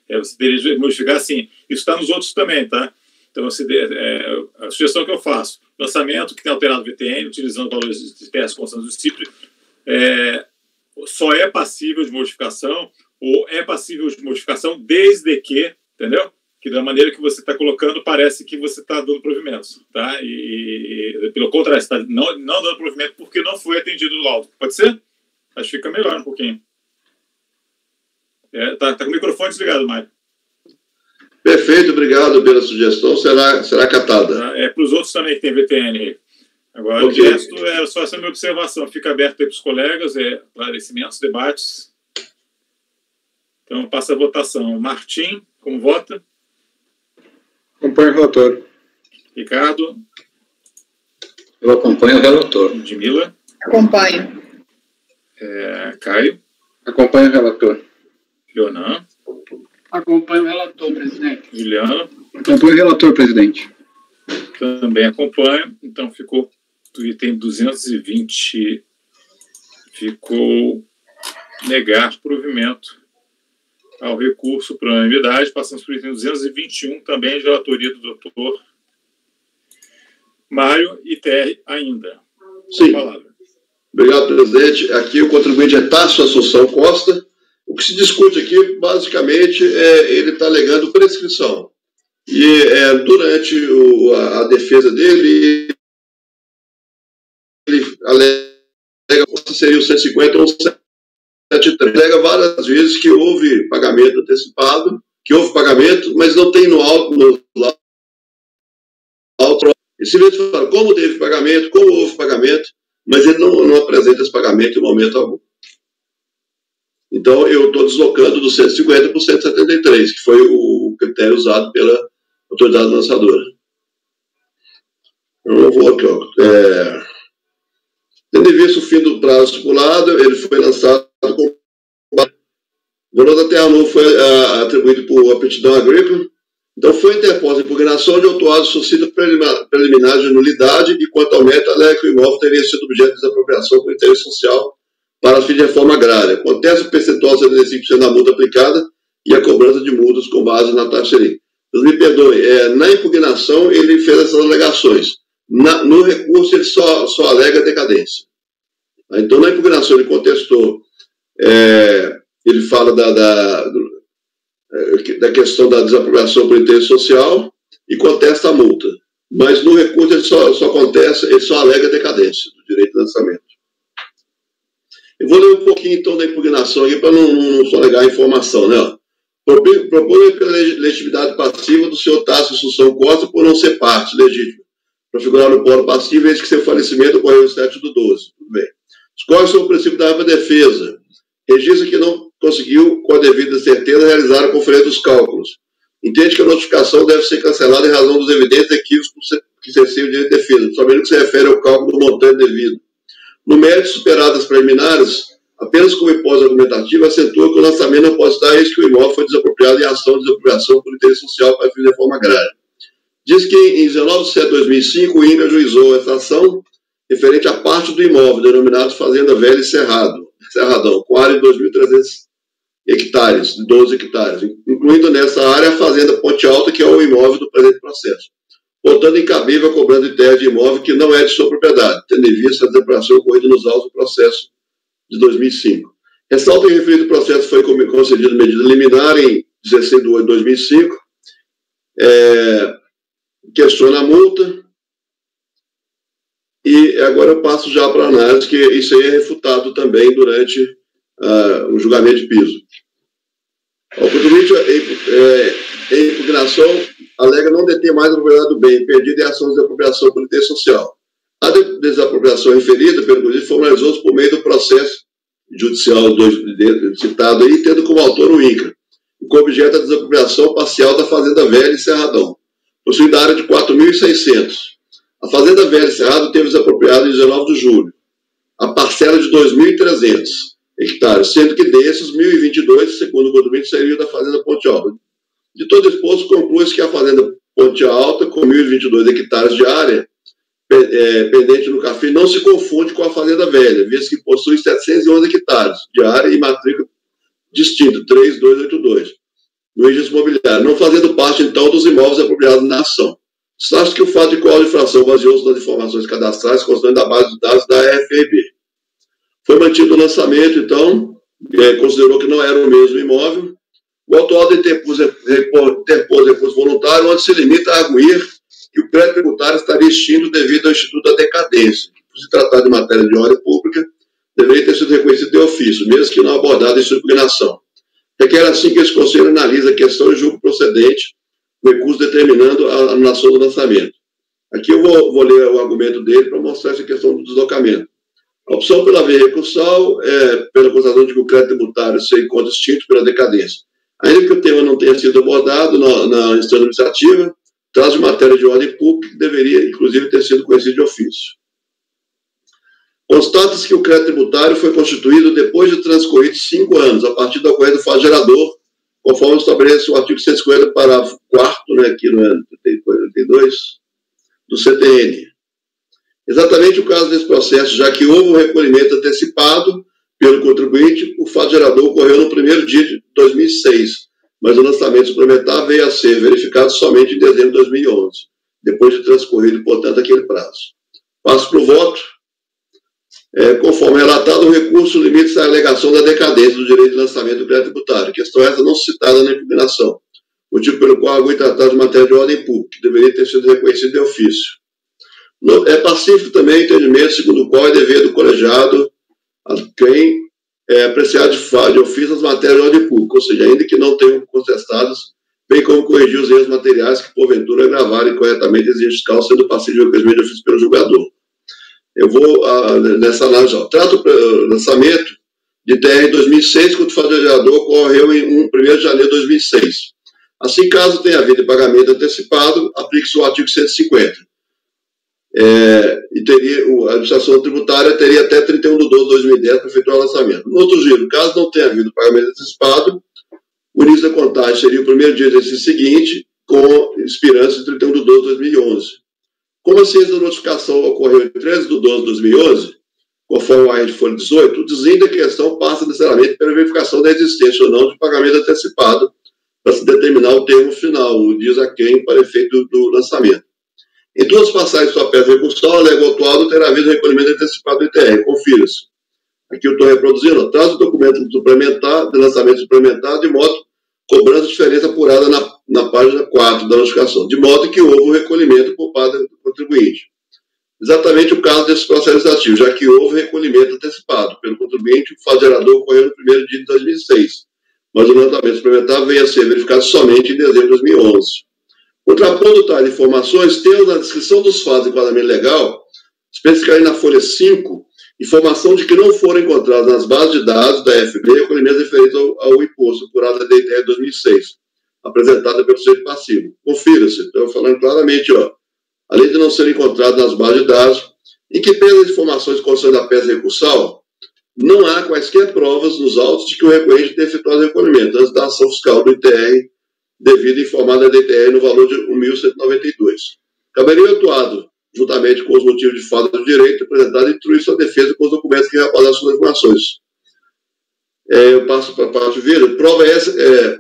Você deveria modificar assim. Isso está nos outros também, tá? Então, a sugestão que eu faço: lançamento que tem alterado o VTN, utilizando valores de terras constantes do CIPRE, só é passível de modificação, ou é passível de modificação desde que, entendeu? Que da maneira que você está colocando, parece que você está dando provimentos, tá? E pelo contrário, você está não dando provimento porque não foi atendido o laudo. Pode ser? Acho que fica melhor um pouquinho. Tá com o microfone desligado, Mário. Perfeito, obrigado pela sugestão, será catada. Para os outros também que tem VTN. Agora, okay. O resto é só essa minha observação. Fica aberto aí para os colegas, esclarecimentos, debates. Então, passa a votação. Martim, como vota? Acompanho o relator. Ricardo? Eu acompanho o relator. Ludmila? Acompanho. Caio? Acompanho o relator. Leonan? Acompanho o relator, presidente. Juliano? Acompanho o relator, presidente. Também acompanho. Então, ficou o item 220. Ficou negar provimento ao recurso por unanimidade. Passamos para o item 221, também de autoria do doutor Mário ITR ainda. Sim. Obrigado, presidente. Aqui o contribuinte é Tássio Assunção Costa. O que se discute aqui, basicamente, ele está alegando prescrição. E durante a defesa dele, ele alega que seria o 150 ou 173. Alega várias vezes que houve pagamento antecipado, que houve pagamento, mas não tem no laudo. E se você fala como teve pagamento, como houve pagamento, mas ele não apresenta esse pagamento em momento algum. Então, eu estou deslocando do 150 para o 173, que foi o critério usado pela autoridade lançadora. Eu vou aqui, ó. Tendo em vista o fim do prazo estipulado, ele foi lançado com... O valor da terra nua foi atribuído por aptidão agrícola. Então, foi interposta impugnação de autuado suscita preliminar de nulidade e, quanto ao mérito, alega que o imóvel teria sido objeto de desapropriação com interesse social para fim de reforma agrária. Acontece o percentual de 75% da multa aplicada e a cobrança de multas com base na taxa Selic. Deus me perdoe, na impugnação ele fez essas alegações. No recurso ele só alega decadência. Então, na impugnação ele contestou, ele fala da questão da desapropriação por interesse social e contesta a multa. Mas no recurso ele só alega decadência do direito de lançamento. Eu vou ler um pouquinho, então, da impugnação aqui, para não só negar a informação, né? Propõe pela legitimidade passiva do senhor Tássio Assunção Costa por não ser parte legítima, para figurar no polo passivo, desde que seu falecimento ocorreu no 7/12. Tudo bem. Escolhe sobre o princípio da ampla defesa. Registra que não conseguiu, com a devida certeza, realizar a conferência dos cálculos. Entende que a notificação deve ser cancelada em razão dos evidentes equívocos que cesseiam o direito de defesa, somente no que se refere ao cálculo do montante devido. No mérito, superadas as preliminares, apenas como hipótese argumentativa, acentua que o lançamento não pode estar eis que o imóvel foi desapropriado em ação de desapropriação por interesse social para fins de reforma agrária. Diz que em 19 de setembro de 2005, o INCRA ajuizou essa ação referente à parte do imóvel, denominado Fazenda Velha e Cerradão, com área de 2.300 hectares, de 12 hectares, incluindo nessa área a Fazenda Ponte Alta, que é o imóvel do presente processo. Portanto, incabível a cobrança de terra de imóvel que não é de sua propriedade, tendo em vista a desapropriação ocorrida nos autos do processo de 2005. Ressalta que o referido processo foi concedido medida liminar em 16 de 8 de 2005, questiona a multa, e agora eu passo já para a análise, que isso aí é refutado também durante o julgamento de piso. O contribuinte em impugnação alega não deter mais a propriedade do bem, perdida em ação de desapropriação por interesse social. A desapropriação referida pelo contribuinte formalizou-se por meio do processo judicial citado aí, tendo como autor o INCRA, com objeto a desapropriação parcial da Fazenda Velha e Cerradão, possuindo a área de 4.600. A Fazenda Velha e Cerrado teve desapropriado em 19 de julho a parcela de 2.300 hectares, sendo que desses, 1.022, segundo o contribuinte, seriam da Fazenda Ponte Alta. De todo exposto, conclui-se que a Fazenda Ponte Alta, com 1.022 hectares de área pendente no CAFI, não se confunde com a Fazenda Velha, visto que possui 711 hectares de área e matrícula distinta, 3282, no registro imobiliário, não fazendo parte, então, dos imóveis apropriados na ação. Destaca que o fato de qual a infração baseou-se nas informações cadastrais constantes da base de dados da RFEB. Foi mantido o lançamento, então, considerou que não era o mesmo imóvel. O autor interpôs recurso voluntário, onde se limita a arguir que o crédito tributário estaria extinto devido ao Instituto da Decadência. Por se tratar de matéria de ordem pública, deveria ter sido reconhecido de ofício, mesmo que não abordado em sua impugnação. Requer assim que esse Conselho analise a questão e julgue procedente o recurso determinando a anulação do lançamento. Aqui eu vou ler o argumento dele para mostrar essa questão do deslocamento. A opção pela via recursal é pela constatação de que o crédito tributário se encontra extinto pela decadência. Ainda que o tema não tenha sido abordado na instância administrativa, traz de matéria de ordem pública que deveria, inclusive, ter sido conhecido de ofício. Constata-se que o crédito tributário foi constituído depois de transcorridos 5 anos, a partir da ocorrência do fato gerador, conforme estabelece o artigo 150, parágrafo 4º, né, aqui no 82, do CTN. Exatamente o caso desse processo, já que houve um recolhimento antecipado pelo contribuinte, o fato gerador ocorreu no primeiro dia de 2006, mas o lançamento suplementar veio a ser verificado somente em dezembro de 2011, depois de transcorrido, portanto, aquele prazo. Passo para o voto. Conforme relatado, o recurso limita-se à alegação da decadência do direito de lançamento do crédito tributário, questão essa não citada na impugnação, motivo pelo qual argui tratar de matéria de ordem pública, que deveria ter sido reconhecido de ofício. É pacífico também o entendimento segundo o qual é dever do colegiado a quem apreciar de ofício as matérias de ordem pública, ou seja, ainda que não tenham contestadas, bem como corrigir os erros materiais que, porventura, agravarem corretamente a exigência fiscal, sendo passível de reconhecimento de ofício pelo julgador. Eu vou, nessa análise, trato o lançamento de TR em 2006, quando o fato gerador ocorreu em 1º de janeiro de 2006. Assim, caso tenha havido pagamento antecipado, aplique-se o artigo 150. E a administração tributária teria até 31 de 12 de 2010 para efetuar o lançamento. No outro giro, caso não tenha havido pagamento antecipado, o início da contagem seria o primeiro dia do exercício seguinte, com expirança de 31 de 12 de 2011. Como a ciência da notificação ocorreu em 13 de 12 de 2011, conforme a de folha 18, o desenho da questão passa necessariamente pela verificação da existência ou não de pagamento antecipado para se determinar o termo final, o diz a quem, para efeito do lançamento. Em duas passagens de sua peça recursal, alega o autuado ter havido recolhimento antecipado do ITR. Confira-se. Aqui eu estou reproduzindo. Traz o documento suplementar, de lançamento suplementar, de modo cobrando a diferença apurada na página 4 da notificação, de modo que houve um recolhimento por parte do contribuinte. Exatamente o caso desse processo legislativo, já que houve recolhimento antecipado pelo contribuinte, o fato gerador ocorreu no primeiro dia de 2006, mas o lançamento suplementar veio a ser verificado somente em dezembro de 2011. Contrapondo tais informações, temos na descrição dos fatos de enquadramento legal, especificamente na folha 5, informação de que não foram encontradas nas bases de dados da FB recolhimentos referentes ao imposto apurado da DTR 2006, apresentada pelo sujeito passivo. Confira-se, estou falando claramente, além de não serem encontrados nas bases de dados, em que, pelas informações de condições da peça recursal, não há quaisquer provas nos autos de que o recorrente tenha efetuado o recolhimento antes da ação fiscal do ITR, devido informada da ITR no valor de R$ 1.192. Caberia o autuado, juntamente com os motivos de falta de direito, apresentado e instruir sua defesa com os documentos que respaldam suas informações. Eu passo para a parte verde. Prova essa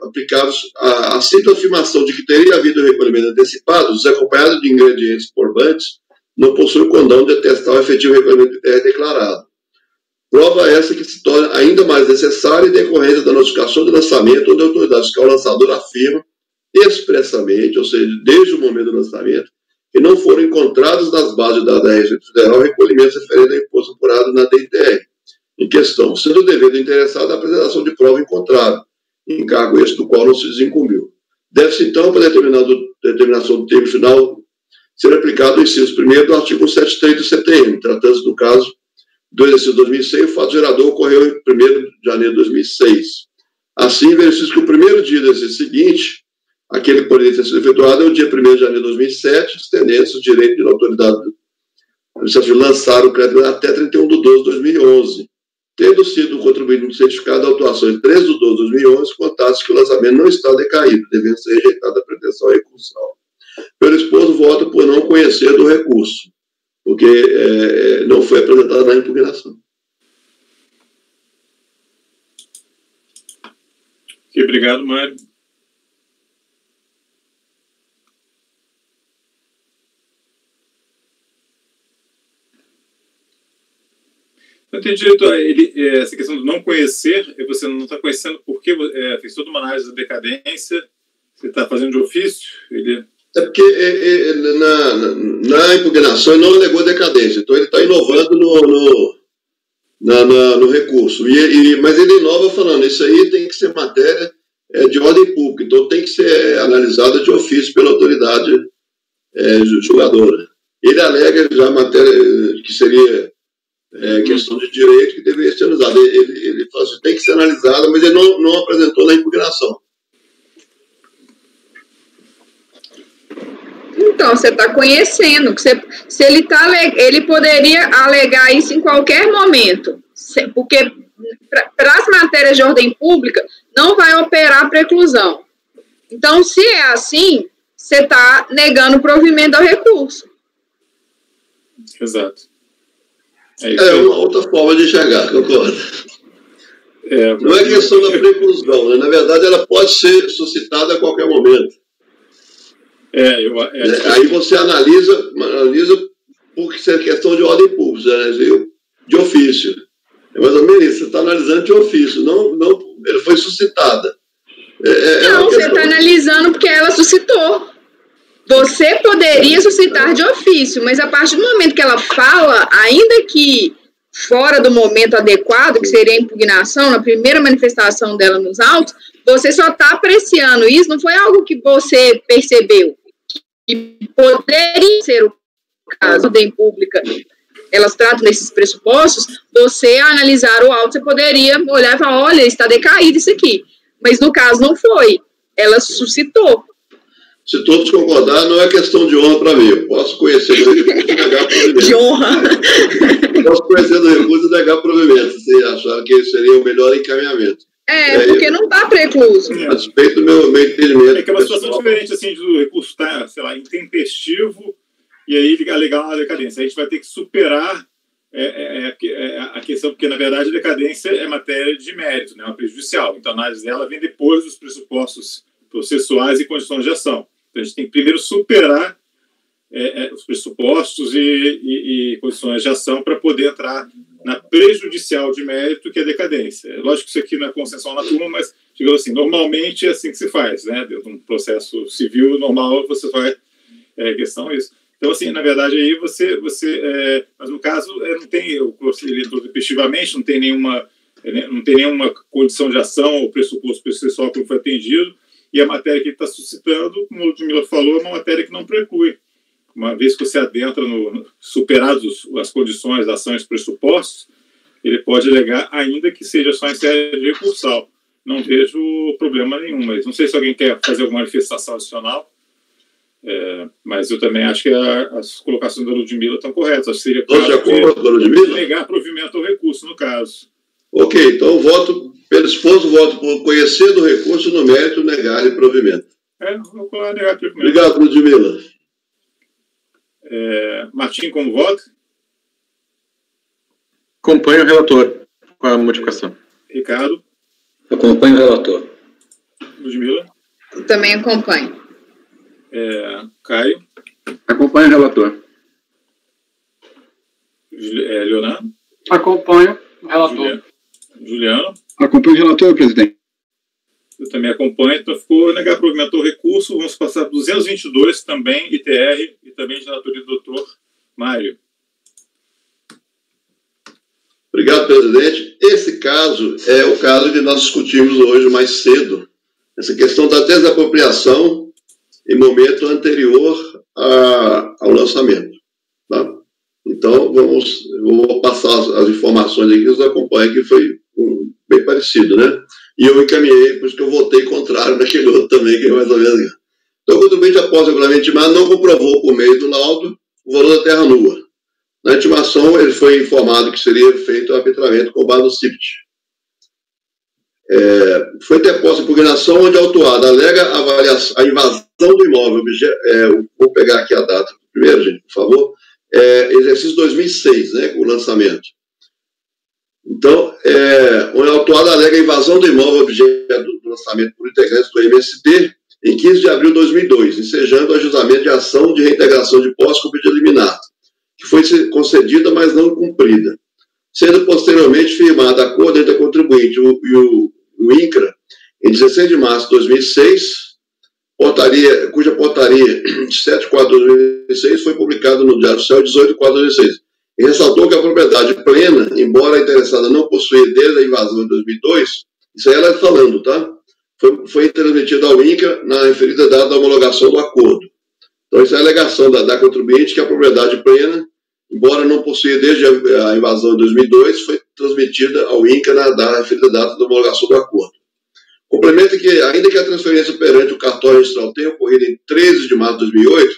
aplicados a simples afirmação de que teria havido recolhimento antecipado, desacompanhado de ingredientes probantes, não possui o condão de atestar o efetivo recolhimento do ITR declarado. Prova essa que se torna ainda mais necessária em decorrência da notificação de lançamento onde a autoridade fiscal lançadora afirma expressamente, ou seja, desde o momento do lançamento, que não foram encontrados nas bases da Receita Federal recolhimentos referentes ao imposto apurado na DITR em questão, sendo o dever do interessado a apresentação de prova encontrada, encargo este do qual não se desincumbiu. Deve-se, então, para determinação do termo final, ser aplicado o inciso 1º do artigo 173 do CTM, tratando-se do caso do exercício 2006, o fato gerador ocorreu em 1º de janeiro de 2006. Assim, verifica que o primeiro dia do exercício seguinte, aquele que poderia ter sido efetuado, é o dia 1º de janeiro de 2007, estendendo-se o direito de autoridade de lançar o crédito até 31 de 12 de 2011. Tendo sido contribuído no certificado de autuação em 13 de 12 de 2011, contasse que o lançamento não está decaído, devendo ser rejeitada a pretensão recursal. Pelo esposo, vota por não conhecer do recurso, porque não foi apresentado na impugnação. Obrigado, Mário. Eu tenho direito a essa questão de não conhecer, e você não está conhecendo porque fez toda uma análise da decadência, você está fazendo de ofício? É porque na impugnação ele não alegou decadência, então ele está inovando no recurso. Mas ele inova falando, isso aí tem que ser matéria de ordem pública, então tem que ser analisada de ofício pela autoridade julgadora. Ele alega já matéria que seria questão de direito que deveria ser analisada. Ele fala assim, tem que ser analisada, mas ele não apresentou na impugnação. Então, você está conhecendo. Se ele poderia alegar isso em qualquer momento, porque para as matérias de ordem pública não vai operar preclusão. Então, se é assim, você está negando o provimento ao recurso. Exato. É uma outra forma de enxergar, concordo. Não é questão da preclusão, né? Na verdade, ela pode ser suscitada a qualquer momento. Aí você analisa por ser questão de ordem pública, né? De ofício. É mais ou menos isso, você está analisando de ofício, não ele foi suscitada. Não, você está analisando porque ela suscitou. Você poderia suscitar de ofício, mas a partir do momento que ela fala, ainda que fora do momento adequado, que seria a impugnação, na primeira manifestação dela nos autos, você só está apreciando isso, não foi algo que você percebeu, que poderia ser o caso da ordem pública. Elas tratam desses pressupostos, você analisar o auto, você poderia olhar e falar, olha, está decaído isso aqui. Mas no caso não foi, ela suscitou. Se todos concordarem, não é questão de honra para mim. Eu posso conhecer do recurso e negar provimento. De honra. Posso conhecer do recurso e negar provimento, se acharam que esse seria o melhor encaminhamento. Porque não está precluso. A respeito do meu entendimento. É que é uma situação diferente, assim, do recurso estar, sei lá, intempestivo, e aí alegar uma decadência. A gente vai ter que superar a questão, porque, na verdade, a decadência é matéria de mérito, né, uma prejudicial. Então, a análise dela vem depois dos pressupostos processuais e condições de ação. Então, a gente tem que primeiro superar os pressupostos e condições de ação para poder entrar na prejudicial de mérito, que é a decadência. É lógico que isso aqui não é consensual na turma, mas, digamos assim, normalmente é assim que se faz, né? Dentro de um processo civil normal, você vai... questão é isso. Então, assim, na verdade, aí mas no caso, não tem... Ele entrou tempestivamente, não tem nenhuma condição de ação ou pressuposto processual que não foi atendido, e a matéria que ele está suscitando, como o Ludmila falou, é uma matéria que não preclui. Uma vez que você adentra superados as condições da ação e os pressupostos, ele pode alegar, ainda que seja só em sede recursal. Não vejo problema nenhum, mas não sei se alguém quer fazer alguma manifestação adicional. Mas eu também acho que as colocações da Ludmila estão corretas. Acho que seria de acordo com a Ludmila? negar provimento ao recurso, no caso. Ok, então voto pelo esposo, voto por conhecer do recurso no mérito, negar-lhe provimento. Vou falar negar provimento. Obrigado, Ludmila. Martim, como voto? Acompanho o relator com a modificação. Ricardo? Acompanho o relator. Ludmila? Também acompanho. Caio? Acompanho o relator. Leonardo? Acompanho o relator. Juliano? Acompanho o relator, presidente. Eu também acompanho, então ficou negar provimento ao recurso. Vamos passar para 222, também ITR, e também de relatoria do doutor Mário. Obrigado, presidente. Esse caso é o caso que nós discutimos hoje mais cedo. Essa questão da desapropriação em momento anterior ao lançamento. Tá? Então, eu vou passar as informações aqui, os acompanham, que foi bem parecido, né? E eu encaminhei, por isso que eu votei contrário naquele outro também, que é mais ou menos. Então, o contribuinte, após o regulamento intimado, não comprovou, por meio do laudo, o valor da terra nua. Na intimação, ele foi informado que seria feito o arbitramento com base no CIPT. Foi interposta impugnação onde a autuada alega a invasão do imóvel. Vou pegar aqui a data primeiro, gente, por favor. Exercício 2006, né, com o lançamento. Então, onde a autuada alega a invasão do imóvel objeto do lançamento por integrantes do MST em 15 de abril de 2002, ensejando o ajustamento de ação de reintegração de posse com pedido liminar, que foi concedida, mas não cumprida, sendo posteriormente firmado acordo entre a contribuinte e o INCRA em 16 de março de 2006, cuja portaria de 7 de 4 de 2006 foi publicada no Diário Oficial 18 de 4 de 2006, e ressaltou que a propriedade plena, embora a interessada não possuía desde a invasão de 2002, isso aí ela está falando, tá? Foi transmitida ao INCRA na referida data da homologação do acordo. Então, isso é a alegação da contribuinte que a propriedade plena, embora não possuía desde a invasão de 2002, foi transmitida ao INCRA na referida data da homologação do acordo. Complementa que, ainda que a transferência perante o cartório registral tenha ocorrido em 13 de março de 2008,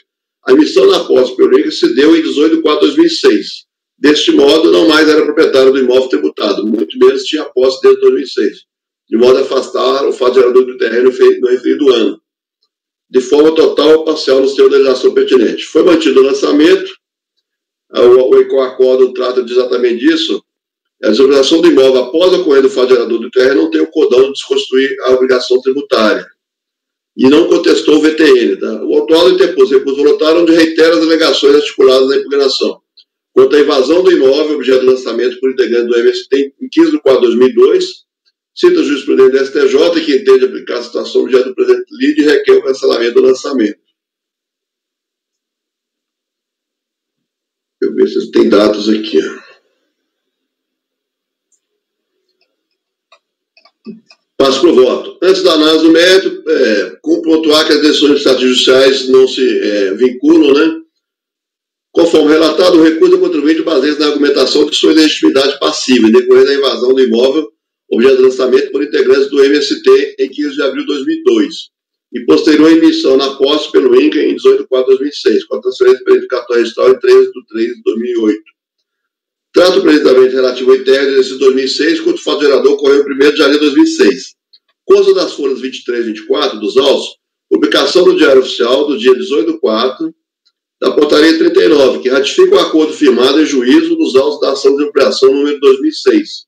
a emissão da posse pelo INCRA se deu em 18 de 4 de 2006. Deste modo, não mais era proprietário do imóvel tributado, muito menos tinha posse desde 2006, de modo a afastar o fato gerador do terreno no referido ano, de forma total ou parcial no seu legislação pertinente. Foi mantido o lançamento, o acordo trata exatamente disso. A desobrigação do imóvel após a ocorrer do fato gerador do terreno não tem o codão de desconstruir a obrigação tributária. E não contestou o VTN. Tá? O autuado interpôs recurso voluntário onde reitera as alegações articuladas na impugnação. Quanto à invasão do imóvel, objeto de lançamento por integrante do MST em 15 de 4 de 2002, cita o jurisprudente do STJ que entende aplicar a situação objeto do presente lide e requer o cancelamento do lançamento. Deixa eu ver se tem dados aqui. Passo para o voto. Antes da análise do mérito, pontuar que as decisões administrativas judiciais não se vinculam, né? Conforme relatado, o recurso do contribuinte baseia-se na argumentação de sua ilegitimidade passiva, em decorrer da invasão do imóvel, objeto de lançamento por integrantes do MST em 15 de abril de 2002, e posterior emissão na posse pelo INCRA em 18 de 4 de 2006, com a transferência pelo cartório registral em 13 de 3 de 2008. Trato precisamente relativo ao ITR de 2006, quanto o fato gerador ocorreu em 1º de janeiro de 2006. Consta das folhas 23 e 24 dos autos, publicação no Diário Oficial do dia 18 de 4, da portaria 39, que ratifica o acordo firmado em juízo dos autos da ação de ampliação número 2006,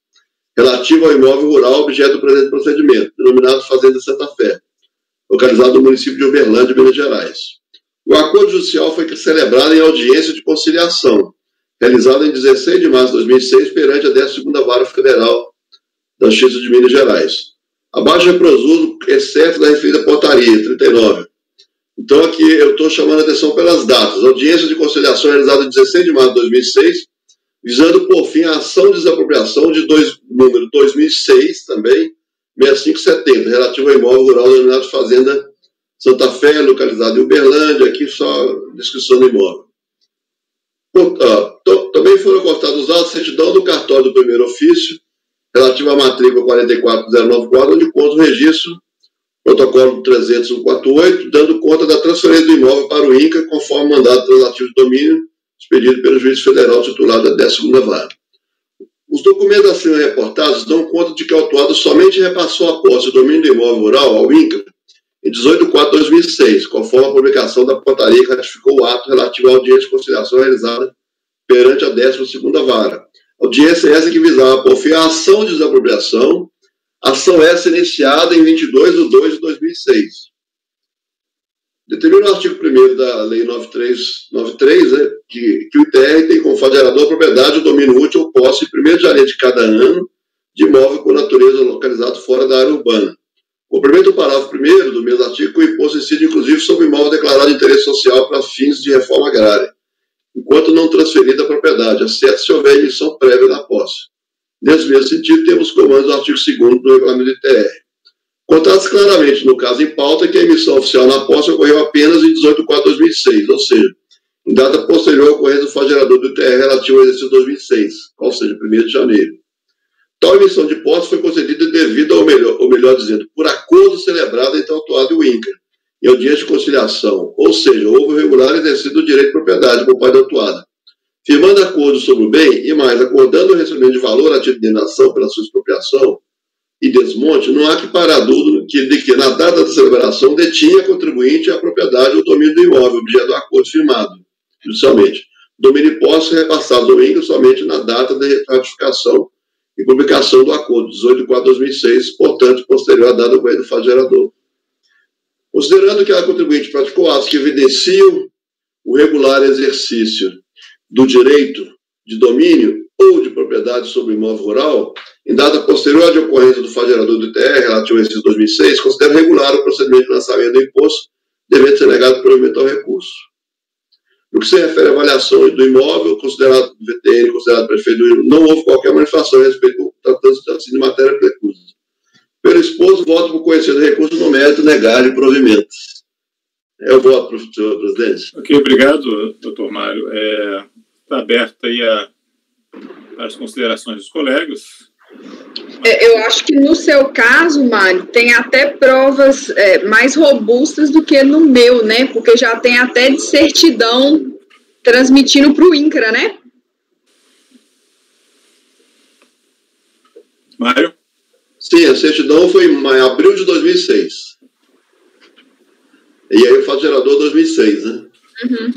relativo ao imóvel rural objeto do presente procedimento, denominado Fazenda Santa Fé, localizado no município de Uberlândia, Minas Gerais. O acordo judicial foi celebrado em audiência de conciliação, realizada em 16 de março de 2006, perante a 12ª Vara Federal da Justiça de Minas Gerais. Abaixo reproduzo, exceto da referida portaria 39. Então, aqui eu estou chamando a atenção pelas datas. Audiência de conciliação realizada em 16 de março de 2006, visando, por fim, a ação de desapropriação de número 2006, também, 6570, relativo ao imóvel rural denominado Fazenda Santa Fé, localizado em Uberlândia, aqui só descrição do imóvel. Também foram constados os autos de certidão do cartório do primeiro ofício, relativo à matrícula 44094, onde consta o registro protocolo 300.148, dando conta da transferência do imóvel para o INCRA, conforme o mandado translativo de domínio expedido pelo juiz federal titular da 10ª Vara. Os documentos assim reportados dão conta de que o autuado somente repassou a posse do domínio do imóvel rural ao INCRA em 18 de 4 de 2006, conforme a publicação da portaria que ratificou o ato relativo à audiência de conciliação realizada perante a 12ª Vara. Audiência essa que visava por fim a ação de desapropriação, ação essa iniciada em 22 de 2 de 2006. Determina o artigo 1º da Lei 9393, né, que o ITR tem como federador a propriedade, o domínio útil ou posse em 1º de janeiro de cada ano de imóvel com natureza localizado fora da área urbana. Complementa o parágrafo 1º do mesmo artigo que o imposto incide inclusive sobre imóvel declarado de interesse social para fins de reforma agrária, enquanto não transferida a propriedade, exceto se houver emissão prévia da posse. Nesse mesmo sentido, temos comandos do artigo 2º do regulamento do ITR. Conta-se claramente, no caso em pauta, que a emissão oficial na posse ocorreu apenas em 18 de 4 de 2006, ou seja, em data posterior à ocorrência do flagelador do ITR relativo ao exercício 2006, ou seja, 1º de janeiro. Tal emissão de posse foi concedida devido ou melhor dizendo, por acordo celebrado entre o autuado e o INCRA, em audiência de conciliação, ou seja, houve o regular exercício do direito de propriedade por parte da autuada, firmando acordo sobre o bem e mais, acordando o recebimento de valor a título de alienação pela sua expropriação e desmonte, não há que parar dúvida de que na data da celebração detinha a contribuinte a propriedade ou domínio do imóvel, objeto do acordo firmado judicialmente. Domínio e posse repassado ao INCRA somente na data da ratificação e publicação do acordo, 18 de 4 de 2006, portanto, posterior à data do ocorrência do fato gerador. Considerando que a contribuinte praticou atos que evidenciam o regular exercício do direito de domínio ou de propriedade sobre o imóvel rural, em data posterior à ocorrência do fato gerador do ITR, relativo ao exercício 2006, considera regular o procedimento de lançamento do imposto, devendo ser negado pelo eventual recurso. No que se refere à avaliação do imóvel, considerado VTN, considerado prefeito do INCRA, não houve qualquer manifestação a respeito tratando-se de matéria preclusa. Pelo exposto, voto por conhecer do recurso no mérito negar de provimentos. Eu voto, senhor presidente. Ok, obrigado, doutor Mário. Está aberta aí as considerações dos colegas. Eu acho que no seu caso, Mário, tem até provas mais robustas do que no meu, né? Porque já tem até de certidão transmitindo para o INCRA, né? Mário? Sim, a certidão foi em abril de 2006. E aí o fato gerador 2006, né? Uhum.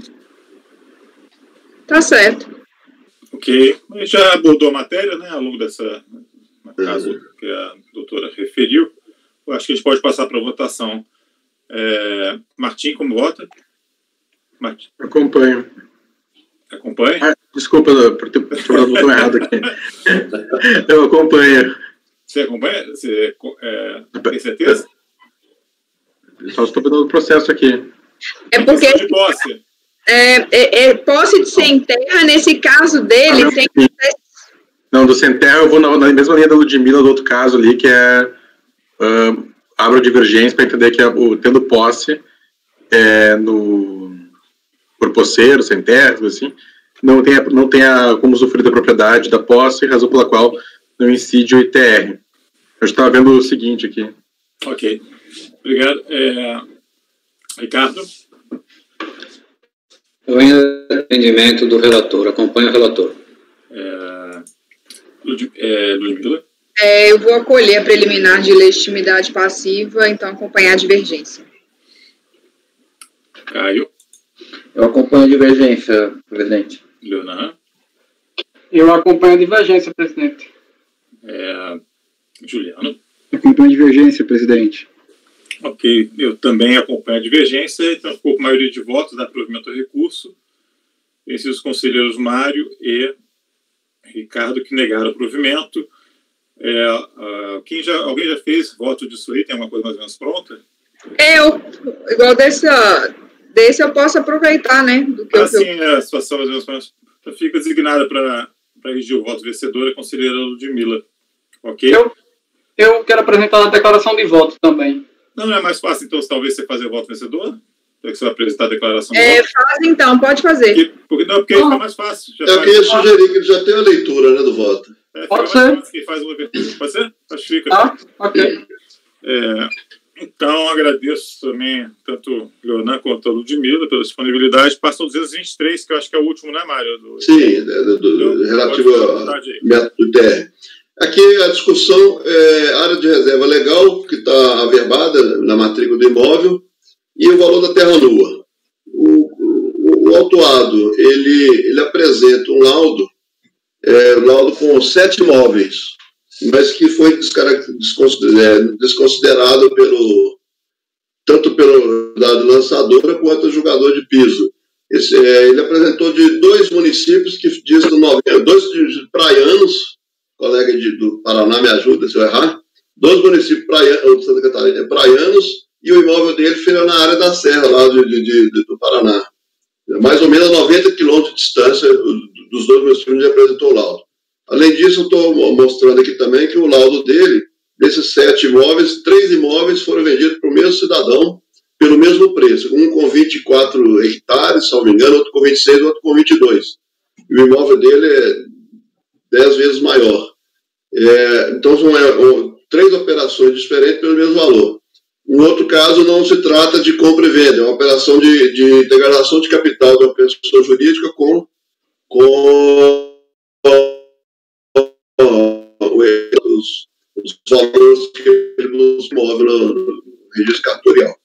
Tá certo. Ok. A gente já abordou a matéria, né, ao longo dessa caso que a doutora referiu. Eu acho que a gente pode passar para a votação. Martim, como vota? Martim. Acompanho. Acompanha? Desculpa por ter falado o botão errado aqui. Eu acompanho. Você acompanha? Você tem certeza? Só estou vendo o processo aqui. É porque de posse. Posse de sem terra, nesse caso dele, tem que... Não, do sem terra eu vou na mesma linha da Ludmilla, do outro caso ali, que abro divergência para entender que tendo posse por posseiro, sem terra, assim, não tenha como usufruir da propriedade da posse, razão pela qual não incide o ITR. Eu estava vendo o seguinte aqui. Ok. Obrigado. Ricardo? Eu em entendimento do relator, acompanho o relator. Ludmilla? Eu vou acolher a preliminar de legitimidade passiva, então acompanhar a divergência. Caio? Eu acompanho a divergência, presidente. Leonan? Eu acompanho a divergência, presidente. Juliano? Eu acompanho a divergência, presidente. Ok, eu também acompanho a divergência, então ficou com a maioria de votos da provimento ao recurso. Esses os conselheiros Mário e Ricardo que negaram o provimento. Alguém já fez voto disso aí? Tem alguma coisa mais ou menos pronta? Igual desse eu posso aproveitar, né? Do que sim, a situação mais ou menos fica designada para regir o voto vencedor a conselheira Ludmilla. Ok? Eu quero apresentar a declaração de voto também. Não é mais fácil, então, talvez você fazer o voto vencedor? Já que você vai apresentar a declaração de voto? Faz então, pode fazer. Porque aí fica mais fácil. Eu queria sugerir que ele já tenha a leitura, né, do voto. Pode ser. Quem faz uma abertura. Pode ser? Acho que fica. Ok. Então, agradeço também tanto Leonan quanto a Ludmila pela disponibilidade. Passam 223, que eu acho que é o último, né, Mário? Sim, relativo ao método TR. Aqui a discussão é área de reserva legal, que está averbada na matrícula do imóvel, e o valor da terra nua. O autuado, ele apresenta um laudo com 7 imóveis, mas que foi desconsiderado tanto pelo dado lançadora quanto o julgador de piso. Ele apresentou de 2 municípios que diz do 2 praianos, colega do Paraná me ajuda se eu errar, 2 municípios de Santa Catarina praianos, e o imóvel dele fica na área da serra lá do Paraná. Mais ou menos a 90 quilômetros de distância dos 2 municípios onde ele apresentou o laudo. Além disso, eu estou mostrando aqui também que o laudo dele, desses 7 imóveis, 3 imóveis foram vendidos para o mesmo cidadão pelo mesmo preço, um com 24 hectares, se não me engano, outro com 26, outro com 22. E o imóvel dele é 10 vezes maior. Então, são 3 operações diferentes pelo mesmo valor. No outro caso, não se trata de compra e venda, é uma operação de integração de capital de uma pessoa jurídica com os valores que ele nos move no registro cartorial.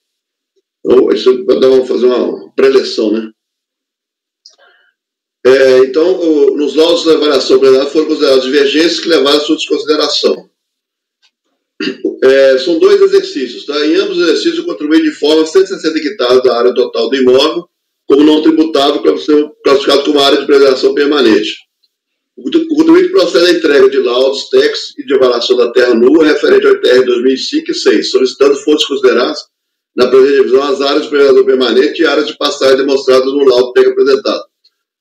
Então, isso vai fazer uma preleção, né? Então, nos laudos da avaliação plenária foram consideradas divergências que levaram à sua desconsideração. São 2 exercícios, tá? Em ambos os exercícios, eu contribuí de forma 160 hectares da área total do imóvel, como não tributável, para ser classificado como área de preservação permanente. O contribuinte procede à entrega de laudos, técnicos e de avaliação da terra nua referente ao TR 2005 e 6, solicitando fossem consideradas na presente revisão as áreas de preservação permanente e áreas de pastagem demonstradas no laudo técnico apresentado.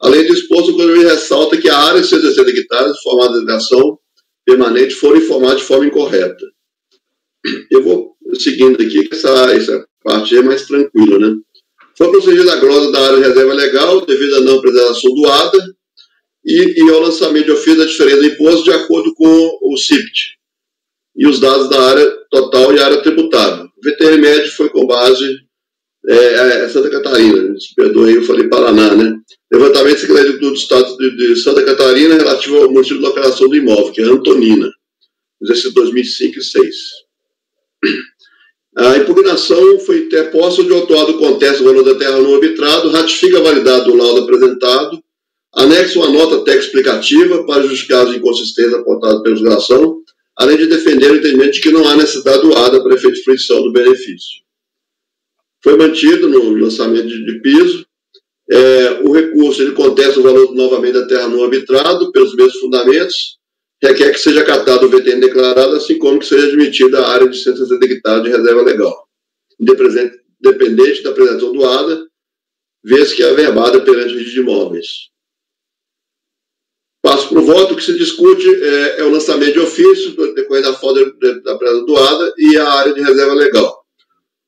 Além do exposto, o contribuinte ressalta que a área de 160 hectares formada de preservação permanente foram informadas de forma incorreta. Eu vou seguindo aqui, que essa parte é mais tranquila, né? Foi procedida a glosa da área de reserva legal devido à não preservação doada e ao lançamento de ofício da diferença do imposto de acordo com o CIPT e os dados da área total e área tributável. O VTN médio foi com base Santa Catarina, se perdoe, eu falei Paraná, né? Levantamento da Secretaria do Estado de Santa Catarina relativo ao município de localização do imóvel, que é Antonina, exercício 2005 e 6. A impugnação foi interposta onde o autuado contesta o valor da terra não arbitrado, ratifica a validade do laudo apresentado, anexa uma nota técnica explicativa para justificar as inconsistências apontadas pela legislação, além de defender o entendimento de que não há necessidade doada para efeito de fruição do benefício. Foi mantido no lançamento de piso. O recurso ele contesta o valor novamente da terra não arbitrado pelos mesmos fundamentos, requer que seja acatado o VTN declarado, assim como que seja admitida a área de 160 hectares de reserva legal, independente da apresentação doada, vez que é averbada perante o registro de imóveis. Passo para o voto. O que se discute é o lançamento de ofício, decorrer da falta da apresentação doada e a área de reserva legal.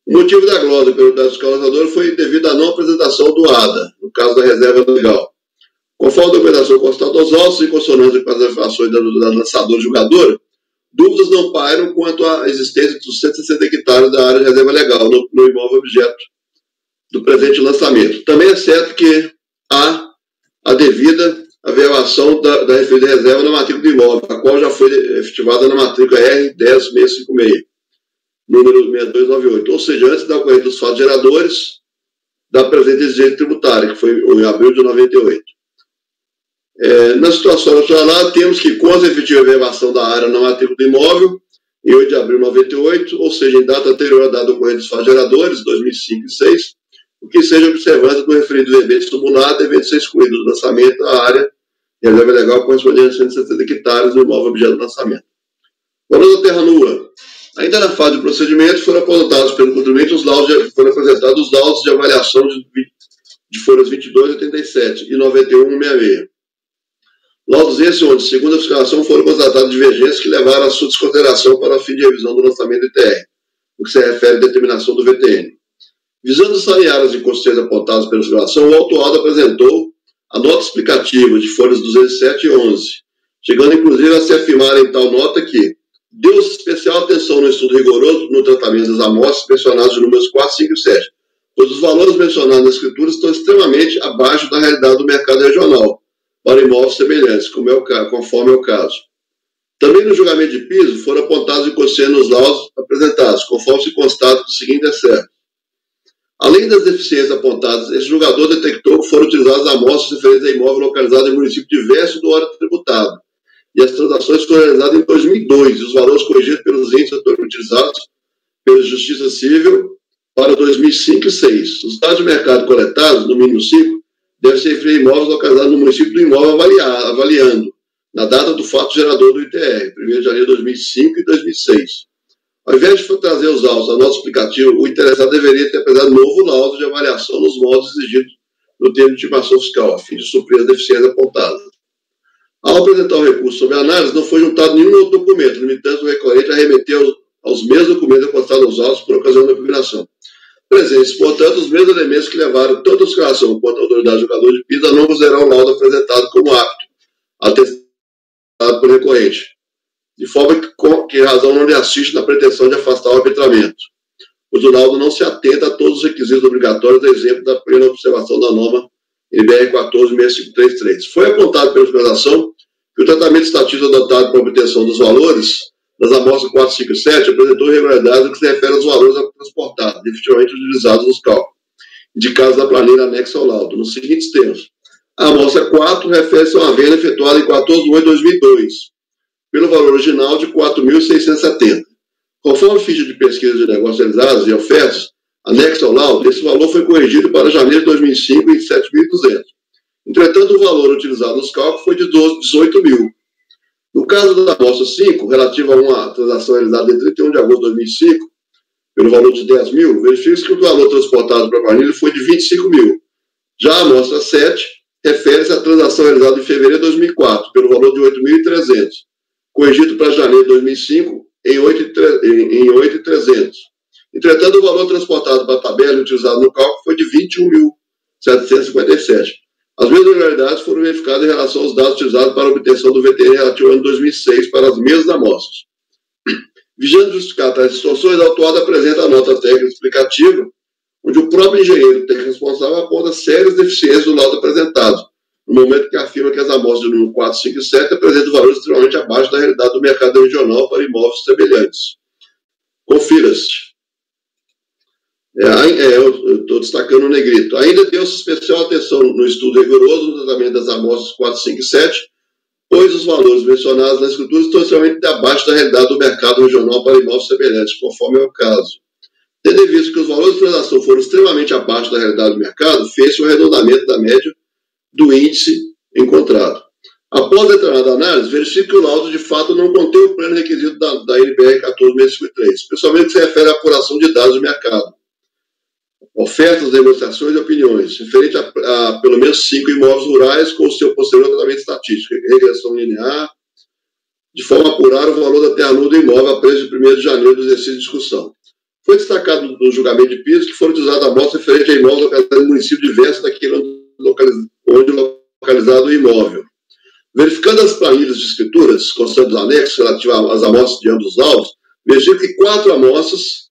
O motivo da glosa pelo dado fiscalizador foi devido à não apresentação doada, no caso da reserva legal. Conforme a documentação constada aos autos, em consonância com as afirmações da lançadora e julgadora, dúvidas não pairam quanto à existência dos 160 hectares da área de reserva legal no imóvel objeto do presente lançamento. Também é certo que há a devida averbação da referida reserva na matrícula do imóvel, a qual já foi efetivada na matrícula R10656, número 6298, ou seja, antes da ocorrência dos fatos geradores da presente exigência tributária, que foi em abril de 98. Na situação nacional, temos que, com a efetiva averbação da área na matrícula do imóvel, em 8 de abril de 98, ou seja, em data anterior à data da ocorrência dos fatos geradores, 2005 e 6, o que seja observância do referido evento sumunado devendo ser excluído do lançamento da área de reserva legal correspondente a 160 hectares do imóvel objeto do lançamento. Valor da terra nua. Ainda na fase de procedimento, foram apontados pelo contribuinte foram apresentados os laudos de avaliação de folhas 22, 87 e 91, 66. Laudos esses onde, segundo a fiscalização, foram constatadas divergências que levaram à sua desconsideração para o fim de revisão do lançamento do ITR, no que se refere à determinação do VTN. Visando sanear as inconsistências apontadas pela fiscalização, o autuado apresentou a nota explicativa de folhas 207 e 11, chegando inclusive a se afirmar em tal nota que Deu-se especial atenção no estudo rigoroso no tratamento das amostras mencionadas de números 4, 5 e 7, pois os valores mencionados na escritura estão extremamente abaixo da realidade do mercado regional para imóveis semelhantes, conforme é o caso. Também no julgamento de piso foram apontados inconscientes nos laudos apresentados, conforme se constata do seguinte excerto. Além das deficiências apontadas, esse julgador detectou que foram utilizadas amostras referentes a imóvel localizado em município diverso do órgão tributado, e as transações foram realizadas em 2002, e os valores corrigidos pelos índices utilizados pela Justiça Civil para 2005 e 2006. Os dados de mercado coletados, no mínimo 5, devem ser referidos a imóveis localizados no município do imóvel avaliando, na data do fato gerador do ITR, 1º de janeiro de 2005 e 2006. Ao invés de trazer os autos ao nosso aplicativo, o interessado deveria ter apresentado novo laudo de avaliação nos modos exigidos no termo de intimação fiscal, a fim de suprir as deficiências apontadas. Ao apresentar o recurso sobre a análise, não foi juntado nenhum outro documento, limitando o recorrente a remeter aos mesmos documentos apostados aos autos por ocasião da impugnação. Presentes, portanto, os mesmos elementos que levaram tanto a fiscalização quanto a autoridade julgadora de piso a não considerar o laudo apresentado como apto, atestado pelo recorrente, de forma que razão não lhe assiste na pretensão de afastar o arbitramento, pois o laudo não se atenta a todos os requisitos obrigatórios, a exemplo da plena observação da norma NBR 14.6533. Foi apontado pela fiscalização que o tratamento estatístico adotado para a obtenção dos valores das amostras 4, 5 e 7 apresentou irregularidades no que se refere aos valores transportados, efetivamente utilizados nos cálculos, indicados na planilha anexa ao laudo, nos seguintes termos. A amostra 4 refere-se a uma venda efetuada em 14 de 8 de 2002, pelo valor original de R$ 4.670. Conforme ficha de pesquisa de negócios realizados e ofertas, anexo ao laudo, esse valor foi corrigido para janeiro de 2005 em 7.200. Entretanto, o valor utilizado nos cálculos foi de 18 mil. No caso da amostra 5, relativa a uma transação realizada em 31 de agosto de 2005, pelo valor de 10 mil, verifica-se que o valor transportado para a planilha foi de 25 mil. Já a amostra 7 refere-se à transação realizada em fevereiro de 2004, pelo valor de 8.300, corrigido para janeiro de 2005 em 8.300. Entretanto, o valor transportado para a tabela e utilizado no cálculo foi de 21.757. As mesmas irregularidades foram verificadas em relação aos dados utilizados para a obtenção do VTR relativo ao ano 2006 para as mesmas amostras. Visando justificar tais distorções, a autuada apresenta a nota técnica explicativa, onde o próprio engenheiro técnico responsável aponta sérias deficiências do laudo apresentado, no momento que afirma que as amostras de número 4, 5 e 7 apresentam valores extremamente abaixo da realidade do mercado regional para imóveis semelhantes. Confira-se. Eu estou destacando o negrito. Ainda deu-se especial atenção no estudo rigoroso no tratamento das amostras 4, 5 e 7, pois os valores mencionados na escritura estão extremamente abaixo da realidade do mercado regional para imóveis semelhantes, conforme é o caso. Tendo em vista que os valores de transação foram extremamente abaixo da realidade do mercado, fez-se o arredondamento da média do índice encontrado. Após a determinada análise, verifica que o laudo de fato não contém o pleno requisito da NBR 14.653, especialmente que se refere à apuração de dados de mercado, ofertas, negociações e opiniões, referente a pelo menos 5 imóveis rurais com o seu posterior tratamento estatístico, regressão linear, de forma a apurar o valor da terra nua do imóvel a preço de 1º de janeiro do exercício de discussão. Foi destacado no julgamento de piso que foram utilizadas amostras referentes a imóveis localizados em município diverso daquele onde localizado o imóvel. Verificando as planilhas de escrituras, constando os anexos relativos às amostras de ambos os laudos, verifica que 4 amostras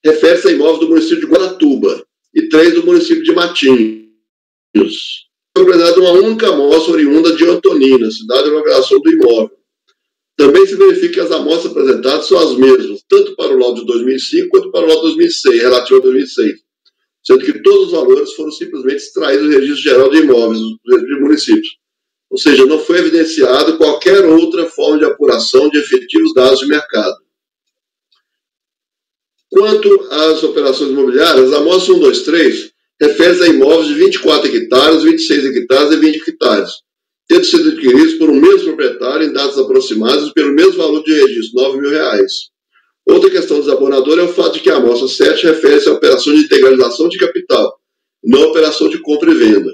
refere-se a imóveis do município de Guaratuba e 3 do município de Matinhos. Foi apresentada uma única amostra oriunda de Antonina, cidade de localização do imóvel. Também se verifica que as amostras apresentadas são as mesmas, tanto para o laudo de 2005 quanto para o laudo de 2006, relativo a 2006, sendo que todos os valores foram simplesmente extraídos do registro geral de imóveis dos municípios. Ou seja, não foi evidenciado qualquer outra forma de apuração de efetivos dados de mercado. Quanto às operações imobiliárias, a amostra 1, 2, 3 refere-se a imóveis de 24 hectares, 26 hectares e 20 hectares, tendo sido adquiridos por um mesmo proprietário em datas aproximadas pelo mesmo valor de registro, R$ 9.000. Outra questão desabonadora é o fato de que a amostra 7 refere-se à operação de integralização de capital, não à operação de compra e venda.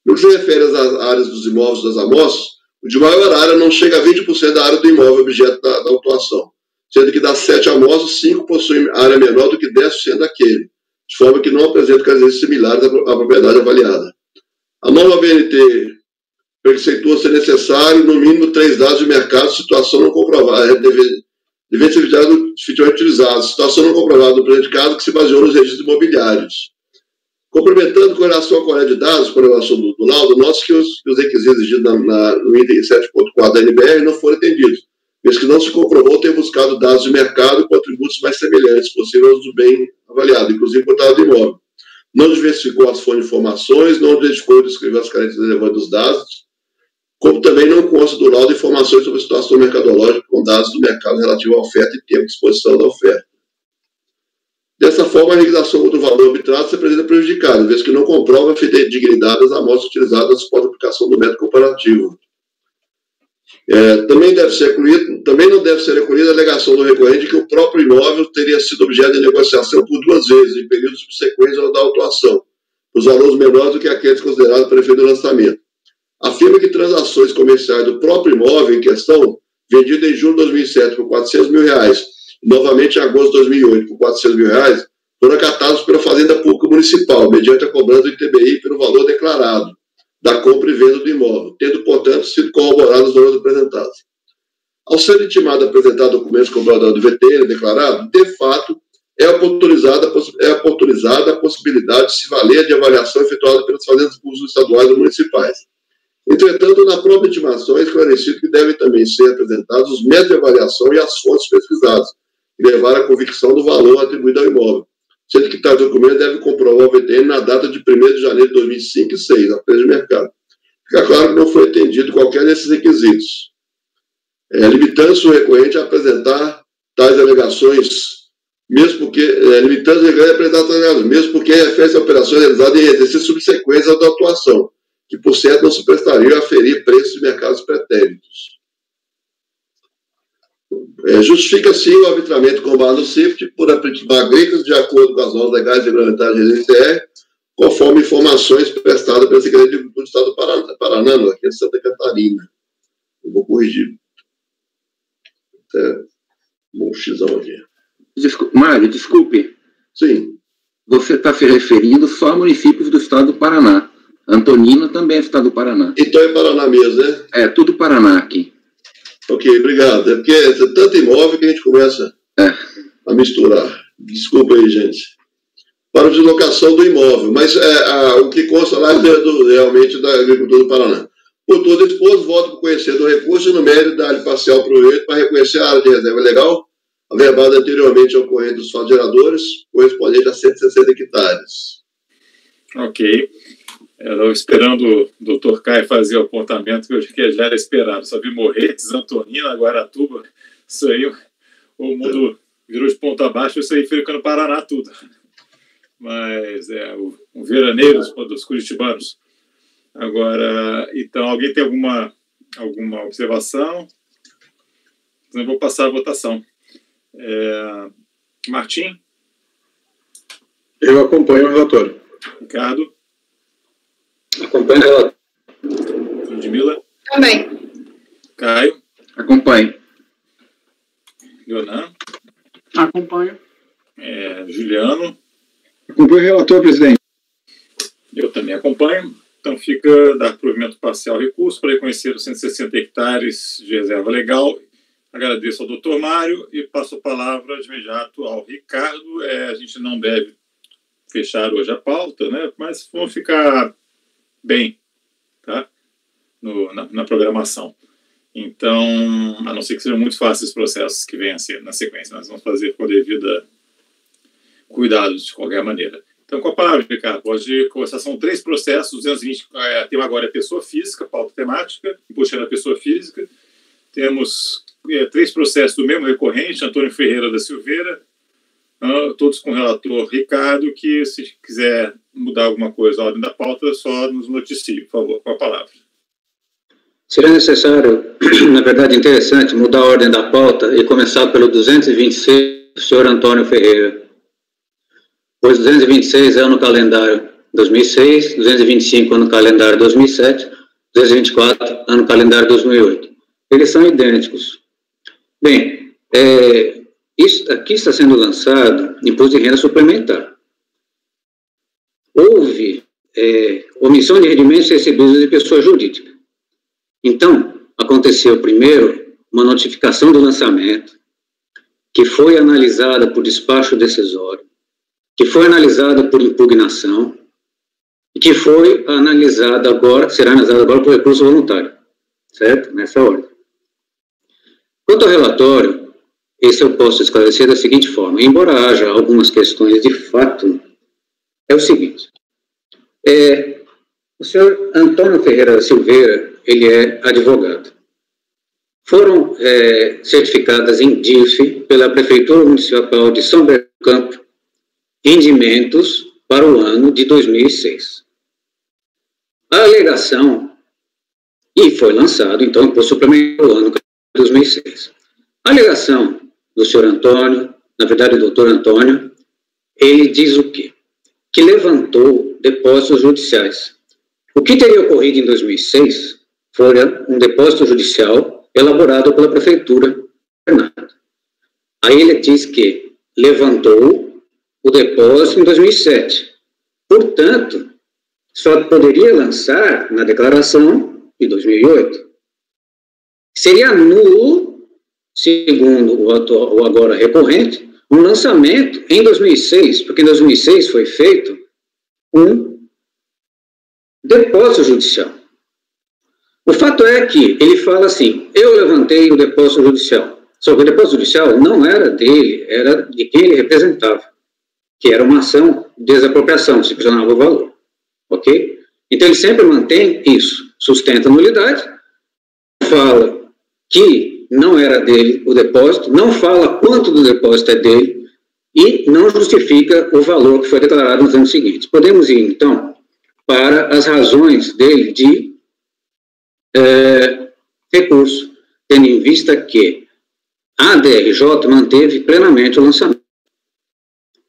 No que se refere às áreas dos imóveis das amostras, o de maior área não chega a 20% da área do imóvel objeto da autuação, sendo que das 7 amostras, 5 possuem área menor do que 10% daquele, de forma que não apresentam características similares à propriedade avaliada. A norma BNT preceitua ser necessário, no mínimo, 3 dados de mercado, situação não comprovada, devem ser efetivamente utilizados. Situação não comprovada do presente caso que se baseou nos registros imobiliários. Complementando com relação à coleta de dados, com relação do laudo, note que os requisitos exigidos no item 7.4 da NBR não foram atendidos, mesmo que não se comprovou ter buscado dados de mercado com atributos mais semelhantes possíveis aos do bem avaliado, inclusive cotado do imóvel. Não diversificou as fontes de informações, não identificou e descreveu as características relevantes dos dados, como também não consta do laudo informações sobre a situação mercadológica com dados do mercado relativo à oferta e tempo de exposição da oferta. Dessa forma, a realização do valor arbitrado se apresenta prejudicada, vez que não comprova a fidedignidade das amostras utilizadas após a aplicação do método comparativo. Também não deve ser recolhida a alegação do recorrente que o próprio imóvel teria sido objeto de negociação por 2 vezes, em períodos subsequentes ao da autuação, os valores menores do que aqueles considerados para efeito do lançamento. Afirma que transações comerciais do próprio imóvel em questão, vendido em julho de 2007 por R$400 mil, novamente em agosto de 2008 por R$400 mil, foram acatados pela Fazenda Pública Municipal, mediante a cobrança do ITBI pelo valor declarado da compra e venda do imóvel, tendo, portanto, sido corroborados os valores apresentados. Ao ser intimado a apresentar documentos comprovados do VTN declarado, de fato, é oportunizada a possibilidade de se valer de avaliação efetuada pelas fazendas públicas estaduais e municipais. Entretanto, na própria intimação é esclarecido que devem também ser apresentados os métodos de avaliação e as fontes pesquisadas, que levaram à convicção do valor atribuído ao imóvel, sendo que tais documentos devem comprovar o VTN na data de 1º de janeiro de 2005 e 2006, a preço de mercado. Fica claro que não foi atendido qualquer desses requisitos, limitando-se o recorrente a apresentar tais alegações, mesmo porque refere-se a operações realizadas em exercícios subsequentes à da atuação, que, por certo, não se prestariam a aferir preços de mercados pretéritos. Justifica, sim, o arbitramento com base no CIFT por aplicar agrícolas de acordo com as normas legais e regulamentares da GCR, conforme informações prestadas pela Secretaria de Agricultura do Estado do Paraná, aqui em Santa Catarina. Eu vou corrigir. Um xizão aqui. Mário, desculpe. Sim. Você está se referindo só a municípios do Estado do Paraná. Antonina também é Estado do Paraná. Então é Paraná mesmo, né? É, tudo Paraná aqui. Ok, obrigado. É porque é tanto imóvel que a gente começa a misturar. Desculpa aí, gente. Para a deslocação do imóvel, mas o que consta lá é realmente da Agricultura do Paraná. Por todo expôs, voto por conhecer do recurso no mérito da área parcial projeto para reconhecer a área de reserva legal, averbada anteriormente ao corrente dos fatos geradores, correspondente a 160 hectares. Ok. Eu estava esperando o doutor Caio fazer o apontamento que já era esperado. Só vi Morretes, Antonina, Guaratuba. Isso aí, o mundo virou de ponta abaixo, isso aí fica no Paraná tudo. Mas o veraneiro dos curitibanos. Agora, então, alguém tem alguma observação? Então, eu vou passar a votação. Martim? Eu acompanho o relator. Ricardo? Acompanho o relator. Ludmila? Também. Caio? Acompanho. Leonan? Acompanho. Juliano? Acompanho o relator, presidente. Eu também acompanho. Então fica dar provimento parcial ao recurso para reconhecer os 160 hectares de reserva legal. Agradeço ao doutor Mário e passo a palavra de imediato ao Ricardo. A gente não deve fechar hoje a pauta, né? Mas vamos ficar bem, tá? Na programação. Então, a não ser que sejam muito fáceis os processos que venham a ser na sequência, nós vamos fazer com a devida cuidado de qualquer maneira. Então, com a palavra, Ricardo, pode começar. São 3 processos, 220, o tema agora é pessoa física, pauta temática, puxando a pessoa física. Temos 3 processos do mesmo recorrente, Antônio Ferreira da Silveira, todos com o relator Ricardo, que se quiser mudar alguma coisa à ordem da pauta, só nos noticie, por favor, com a palavra. Seria necessário, na verdade interessante, mudar a ordem da pauta e começar pelo 226 do senhor Antônio Ferreira. Pois 226 é no calendário 2006, 225 é no calendário 2007, 224 é no calendário 2008. Eles são idênticos. Bem, isso aqui está sendo lançado imposto de renda suplementar. Houve omissão de rendimentos recebidos de pessoa jurídica. Então, aconteceu primeiro uma notificação do lançamento, que foi analisada por despacho decisório, que foi analisada por impugnação, e que foi analisada agora, será analisada agora por recurso voluntário, certo? Nessa ordem. Quanto ao relatório, esse eu posso esclarecer da seguinte forma, embora haja algumas questões de fato, é o seguinte, o senhor Antônio Ferreira Silveira, ele é advogado. Foram certificadas em DIF pela Prefeitura Municipal de São Bernardo do Campo rendimentos para o ano de 2006. A alegação, e foi lançado, então, imposto suplementar do ano de 2006. A alegação do senhor Antônio, na verdade, do doutor Antônio, ele diz o quê? Que levantou depósitos judiciais. O que teria ocorrido em 2006 foi um depósito judicial elaborado pela Prefeitura de Bernardo. Aí ele diz que levantou o depósito em 2007. Portanto, só poderia lançar na declaração de 2008. Seria nulo, segundo o agora recorrente, um lançamento em 2006, porque em 2006 foi feito um depósito judicial. O fato é que ele fala assim, eu levantei o depósito judicial, só que o depósito judicial não era dele, era de quem ele representava, que era uma ação de desapropriação, se questionava o valor, ok? Então ele sempre mantém isso, sustenta a nulidade, fala que não era dele o depósito, não fala quanto do depósito é dele e não justifica o valor que foi declarado nos anos seguintes. Podemos ir, então, para as razões dele de recurso, tendo em vista que a DRJ manteve plenamente o lançamento.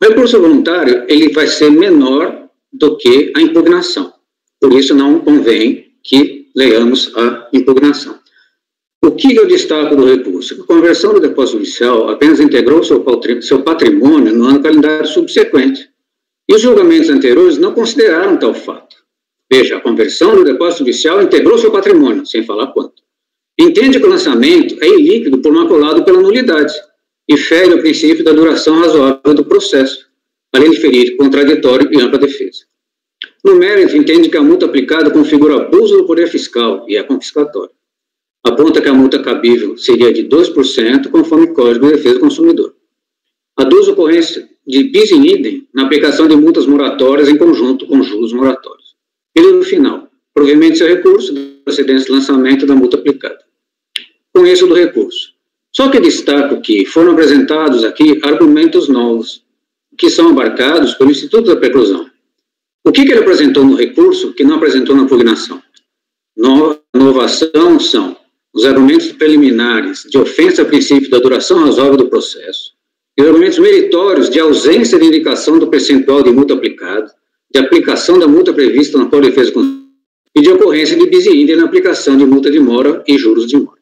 O recurso voluntário, ele vai ser menor do que a impugnação. Por isso, não convém que leiamos a impugnação. O que eu destaco do recurso? A conversão do depósito judicial apenas integrou seu patrimônio no ano calendário subsequente. E os julgamentos anteriores não consideraram tal fato. Veja, a conversão do depósito judicial integrou seu patrimônio, sem falar quanto. Entende que o lançamento é ilíquido por maculado pela nulidade e fere o princípio da duração razoável do processo, além de ferir contraditório e ampla defesa. No mérito, entende que a multa aplicada configura abuso do poder fiscal e é confiscatória. Aponta que a multa cabível seria de 2%, conforme o Código de Defesa do Consumidor. Aduz ocorrência de bis in idem na aplicação de multas moratórias em conjunto com juros moratórios. E no final, provimento seu recurso da procedência de lançamento da multa aplicada. Conheço do recurso. Só que destaco que foram apresentados aqui argumentos novos, que são abarcados pelo Instituto da Preclusão. O que ele apresentou no recurso que não apresentou na impugnação? Inovação são os argumentos preliminares de ofensa a princípio da duração razoável do processo, e os argumentos meritórios de ausência de indicação do percentual de multa aplicada, de aplicação da multa prevista no Código de Defesa do Consumidor e de ocorrência de bis in idem na aplicação de multa de mora e juros de mora.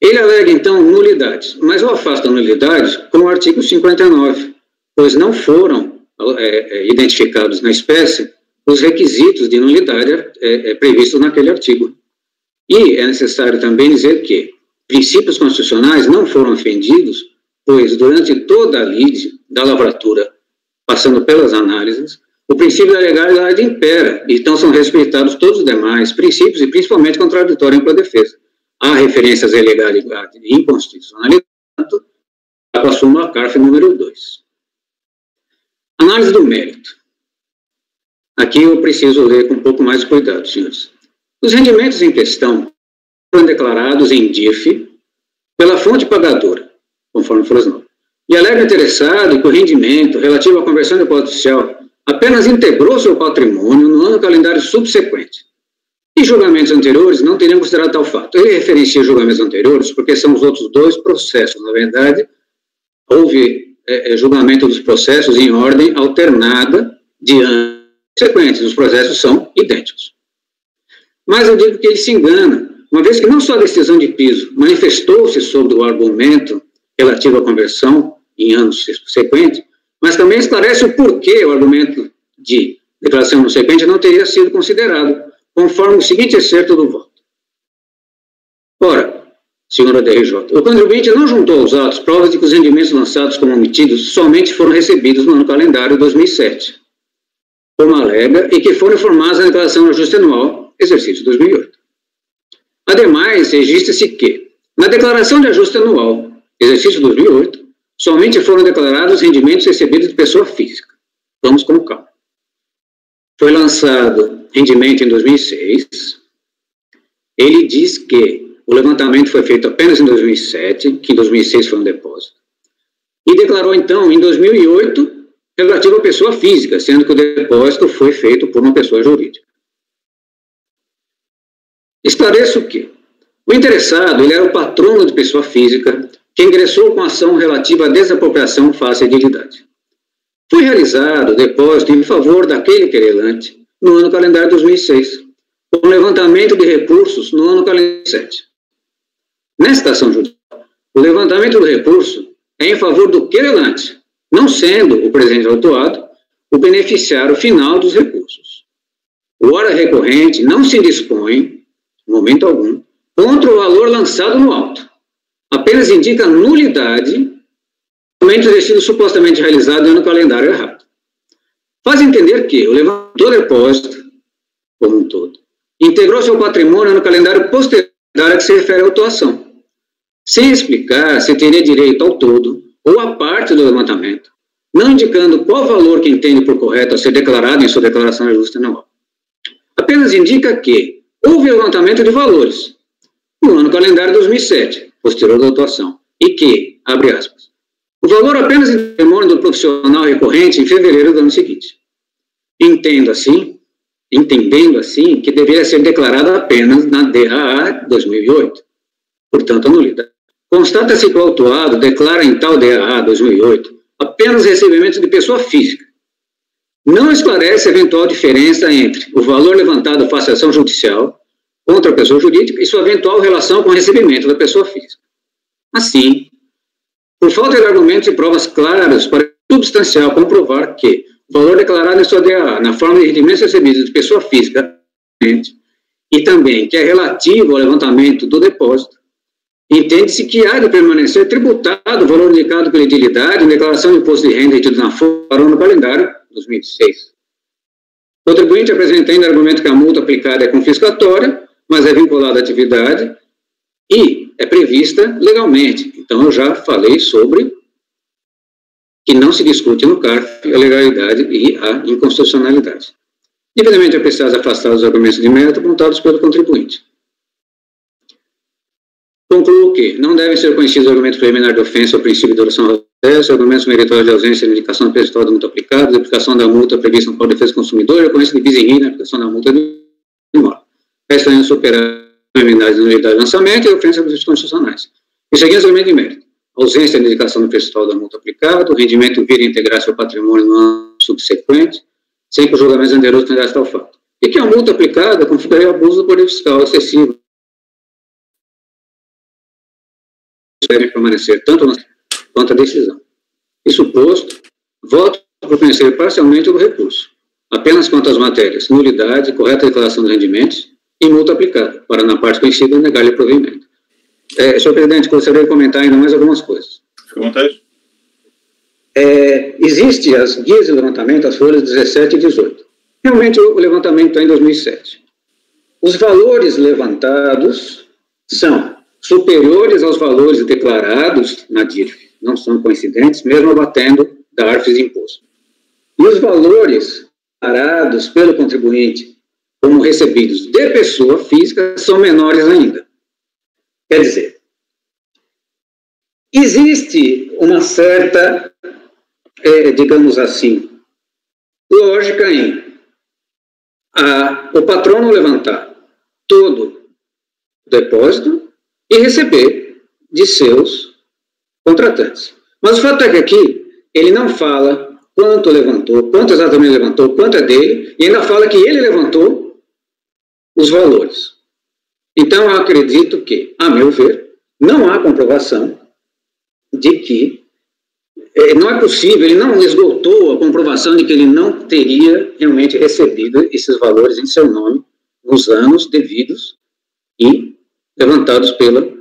Ele alega, então, nulidades, mas eu afasto a nulidade com o artigo 59, pois não foram identificados na espécie os requisitos de nulidade previstos naquele artigo. E é necessário também dizer que princípios constitucionais não foram ofendidos, pois durante toda a lide da lavratura, passando pelas análises, o princípio da legalidade impera, então são respeitados todos os demais princípios e principalmente contraditório para a defesa. Há referências à ilegalidade e inconstitucionalidade, para a súmula CARF número 2. Análise do mérito. Aqui eu preciso ler com um pouco mais de cuidado, senhores. Os rendimentos em questão foram declarados em DIF pela fonte pagadora, conforme foram as normas. E alega interessado que o rendimento relativo à conversão de depósito judicial apenas integrou seu patrimônio no ano calendário subsequente. E julgamentos anteriores não teriam considerado tal fato. Ele referencia julgamentos anteriores porque são os outros dois processos. Na verdade, houve julgamento dos processos em ordem alternada de anos subsequentes. Os processos são idênticos. Mas eu digo que ele se engana, uma vez que não só a decisão de piso manifestou-se sobre o argumento relativo à conversão em anos subsequentes, mas também esclarece o porquê o argumento de declaração subsequente não teria sido considerado, conforme o seguinte excerto do voto. Ora, senhor DRJ. O contribuinte não juntou aos autos provas de que os rendimentos lançados como omitidos somente foram recebidos no ano calendário 2007, como alega, e que foram informados na declaração de ajuste anual, exercício 2008. Ademais, registra-se que, na declaração de ajuste anual, exercício 2008, somente foram declarados rendimentos recebidos de pessoa física. Vamos com calma. Foi lançado rendimento em 2006. Ele diz que o levantamento foi feito apenas em 2007, que em 2006 foi um depósito. E declarou, então, em 2008, relativo à pessoa física, sendo que o depósito foi feito por uma pessoa jurídica. Esclareço que o interessado, ele era o patrono de pessoa física que ingressou com ação relativa à desapropriação face à edilidade. Foi realizado o depósito em favor daquele querelante no ano calendário 2006, com levantamento de recursos no ano calendário 2007. Nesta ação judicial, o levantamento do recurso é em favor do querelante, não sendo o presente autuado o beneficiário final dos recursos. O ora recorrente não se dispõe, em momento algum, contra o valor lançado no auto. Apenas indica nulidade do destino supostamente realizado no ano calendário errado. Faz entender que o levantamento do depósito, como um todo, integrou seu patrimônio no calendário posterior a que se refere à autuação, sem explicar se teria direito ao todo ou à parte do levantamento, não indicando qual valor que entende por correto a ser declarado em sua declaração de ajuste anual. Apenas indica que houve levantamento de valores no ano calendário 2007, posterior à autuação, e que, abre aspas, o valor apenas em patrimônio do profissional recorrente em fevereiro do ano seguinte. Entendendo assim, que deveria ser declarado apenas na DAA 2008, portanto, a nulidade. Constata-se que o autuado declara em tal DAA 2008 apenas recebimento de pessoa física. Não esclarece a eventual diferença entre o valor levantado face à ação judicial contra a pessoa jurídica e sua eventual relação com o recebimento da pessoa física. Assim, por falta de argumentos e provas claras para substancial comprovar que o valor declarado em sua DAA na forma de rendimentos recebidos de pessoa física e também que é relativo ao levantamento do depósito, entende-se que há de permanecer tributado o valor indicado pela edilidade em declaração de imposto de renda retido na folha no calendário 2006. O contribuinte apresenta ainda argumento que a multa aplicada é confiscatória, mas é vinculada à atividade e é prevista legalmente. Então, eu já falei sobre que não se discute no CARF a legalidade e a inconstitucionalidade. Devidamente apreciados e afastados os argumentos de mérito apontados pelo contribuinte. Concluo que não devem ser conhecidos argumentos preliminares de ofensa ao princípio de duração do processo, argumentos meritórios de ausência de indicação percentual da multa aplicada, de aplicação da multa prevista no Código de Defesa do Consumidor e ocorrência de bis in idem na aplicação da multa de imóvel. Esta é superar a preliminares de nulidade de lançamento e ofensa dos constitucionais. E seguindo os argumentos de mérito, ausência de indicação do percentual da multa aplicada, o rendimento vir a integrar seu patrimônio no ano subsequente, sem que o julgamento generoso tenha tal fato. E que a multa aplicada configuraria abuso do poder fiscal excessivo. Devem permanecer tanto quanto a decisão. Isso posto, voto por conhecer parcialmente o recurso, apenas quanto às matérias, nulidade, correta declaração dos rendimentos e multa aplicada, para na parte conhecida negar-lhe provimento. Senhor presidente, gostaria de comentar ainda mais algumas coisas. Fique à vontade. Existem as guias de levantamento, as folhas 17 e 18. Realmente o levantamento está em 2007. Os valores levantados são superiores aos valores declarados na DIRF, não são coincidentes, mesmo abatendo da ARFES de imposto. E os valores declarados pelo contribuinte como recebidos de pessoa física são menores ainda. Quer dizer, existe uma certa, digamos assim, lógica em o patrono levantar todo o depósito e receber de seus contratantes. Mas o fato é que aqui ele não fala quanto levantou, quanto exatamente levantou, quanto é dele, e ainda fala que ele levantou os valores. Então, eu acredito que, a meu ver, não há comprovação de que não é possível, ele não esgotou a comprovação de que ele não teria realmente recebido esses valores em seu nome nos anos devidos e levantados pela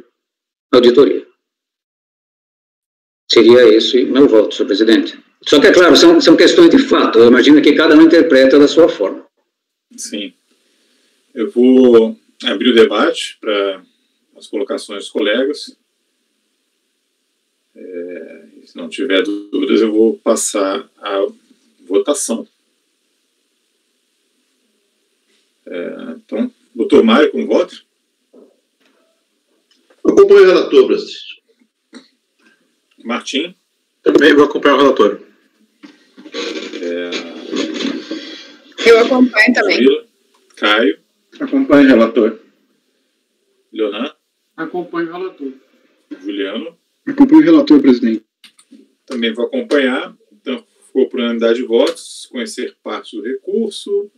auditoria. Seria esse o meu voto, senhor presidente. Só que, é claro, são questões de fato. Eu imagino que cada um interpreta da sua forma. Sim. Eu vou abrir o debate para as colocações dos colegas. Se não tiver dúvidas, eu vou passar a votação. Então, doutor Mário, como voto? Acompanho o relator, presidente. Martim? Também vou acompanhar o relator. Eu acompanho também. Camila? Caio? Acompanho o relator. Leonan? Acompanho o relator. Juliano? Acompanho o relator, presidente. Também vou acompanhar. Então, ficou por unanimidade de votos, conhecer parte do recurso,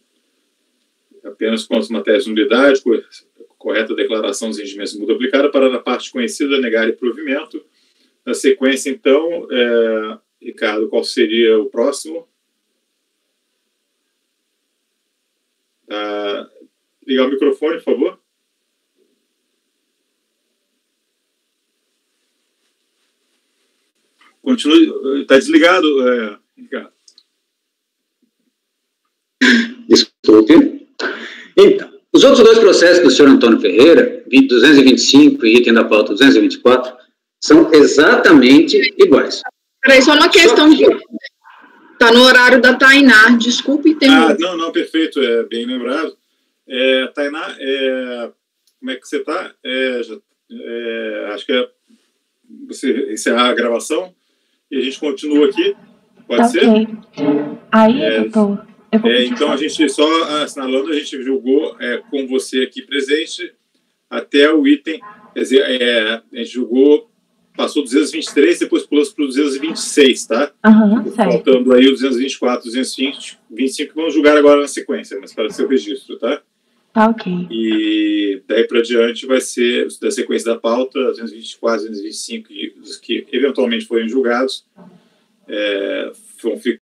apenas quanto às matérias de nulidade, correta declaração dos rendimentos de multa aplicada, para a parte conhecida, negar e provimento. Na sequência, então, Ricardo, qual seria o próximo? Ligar o microfone, por favor. Continue. Está desligado, Ricardo. Desculpe. Então, os outros dois processos do senhor Antônio Ferreira, 225 e item da pauta 224, são exatamente iguais. Peraí, só uma questão de... Está no horário da Tainá, desculpe. Não, perfeito, bem lembrado. Tainá, como é que você está? Acho que você encerrar a gravação e a gente continua aqui, pode ser? Ok. Aí, doutor, então, a gente, só assinalando, a gente julgou com você aqui presente até o item, quer dizer, a gente julgou, passou 223, depois pulamos para o 226, tá? Certo. Faltando aí o 224, 225, que vamos julgar agora na sequência, mas para seu registro, tá? Tá, ok. E daí para diante vai ser da sequência da pauta, 224, 225, os que eventualmente forem julgados, vão ficar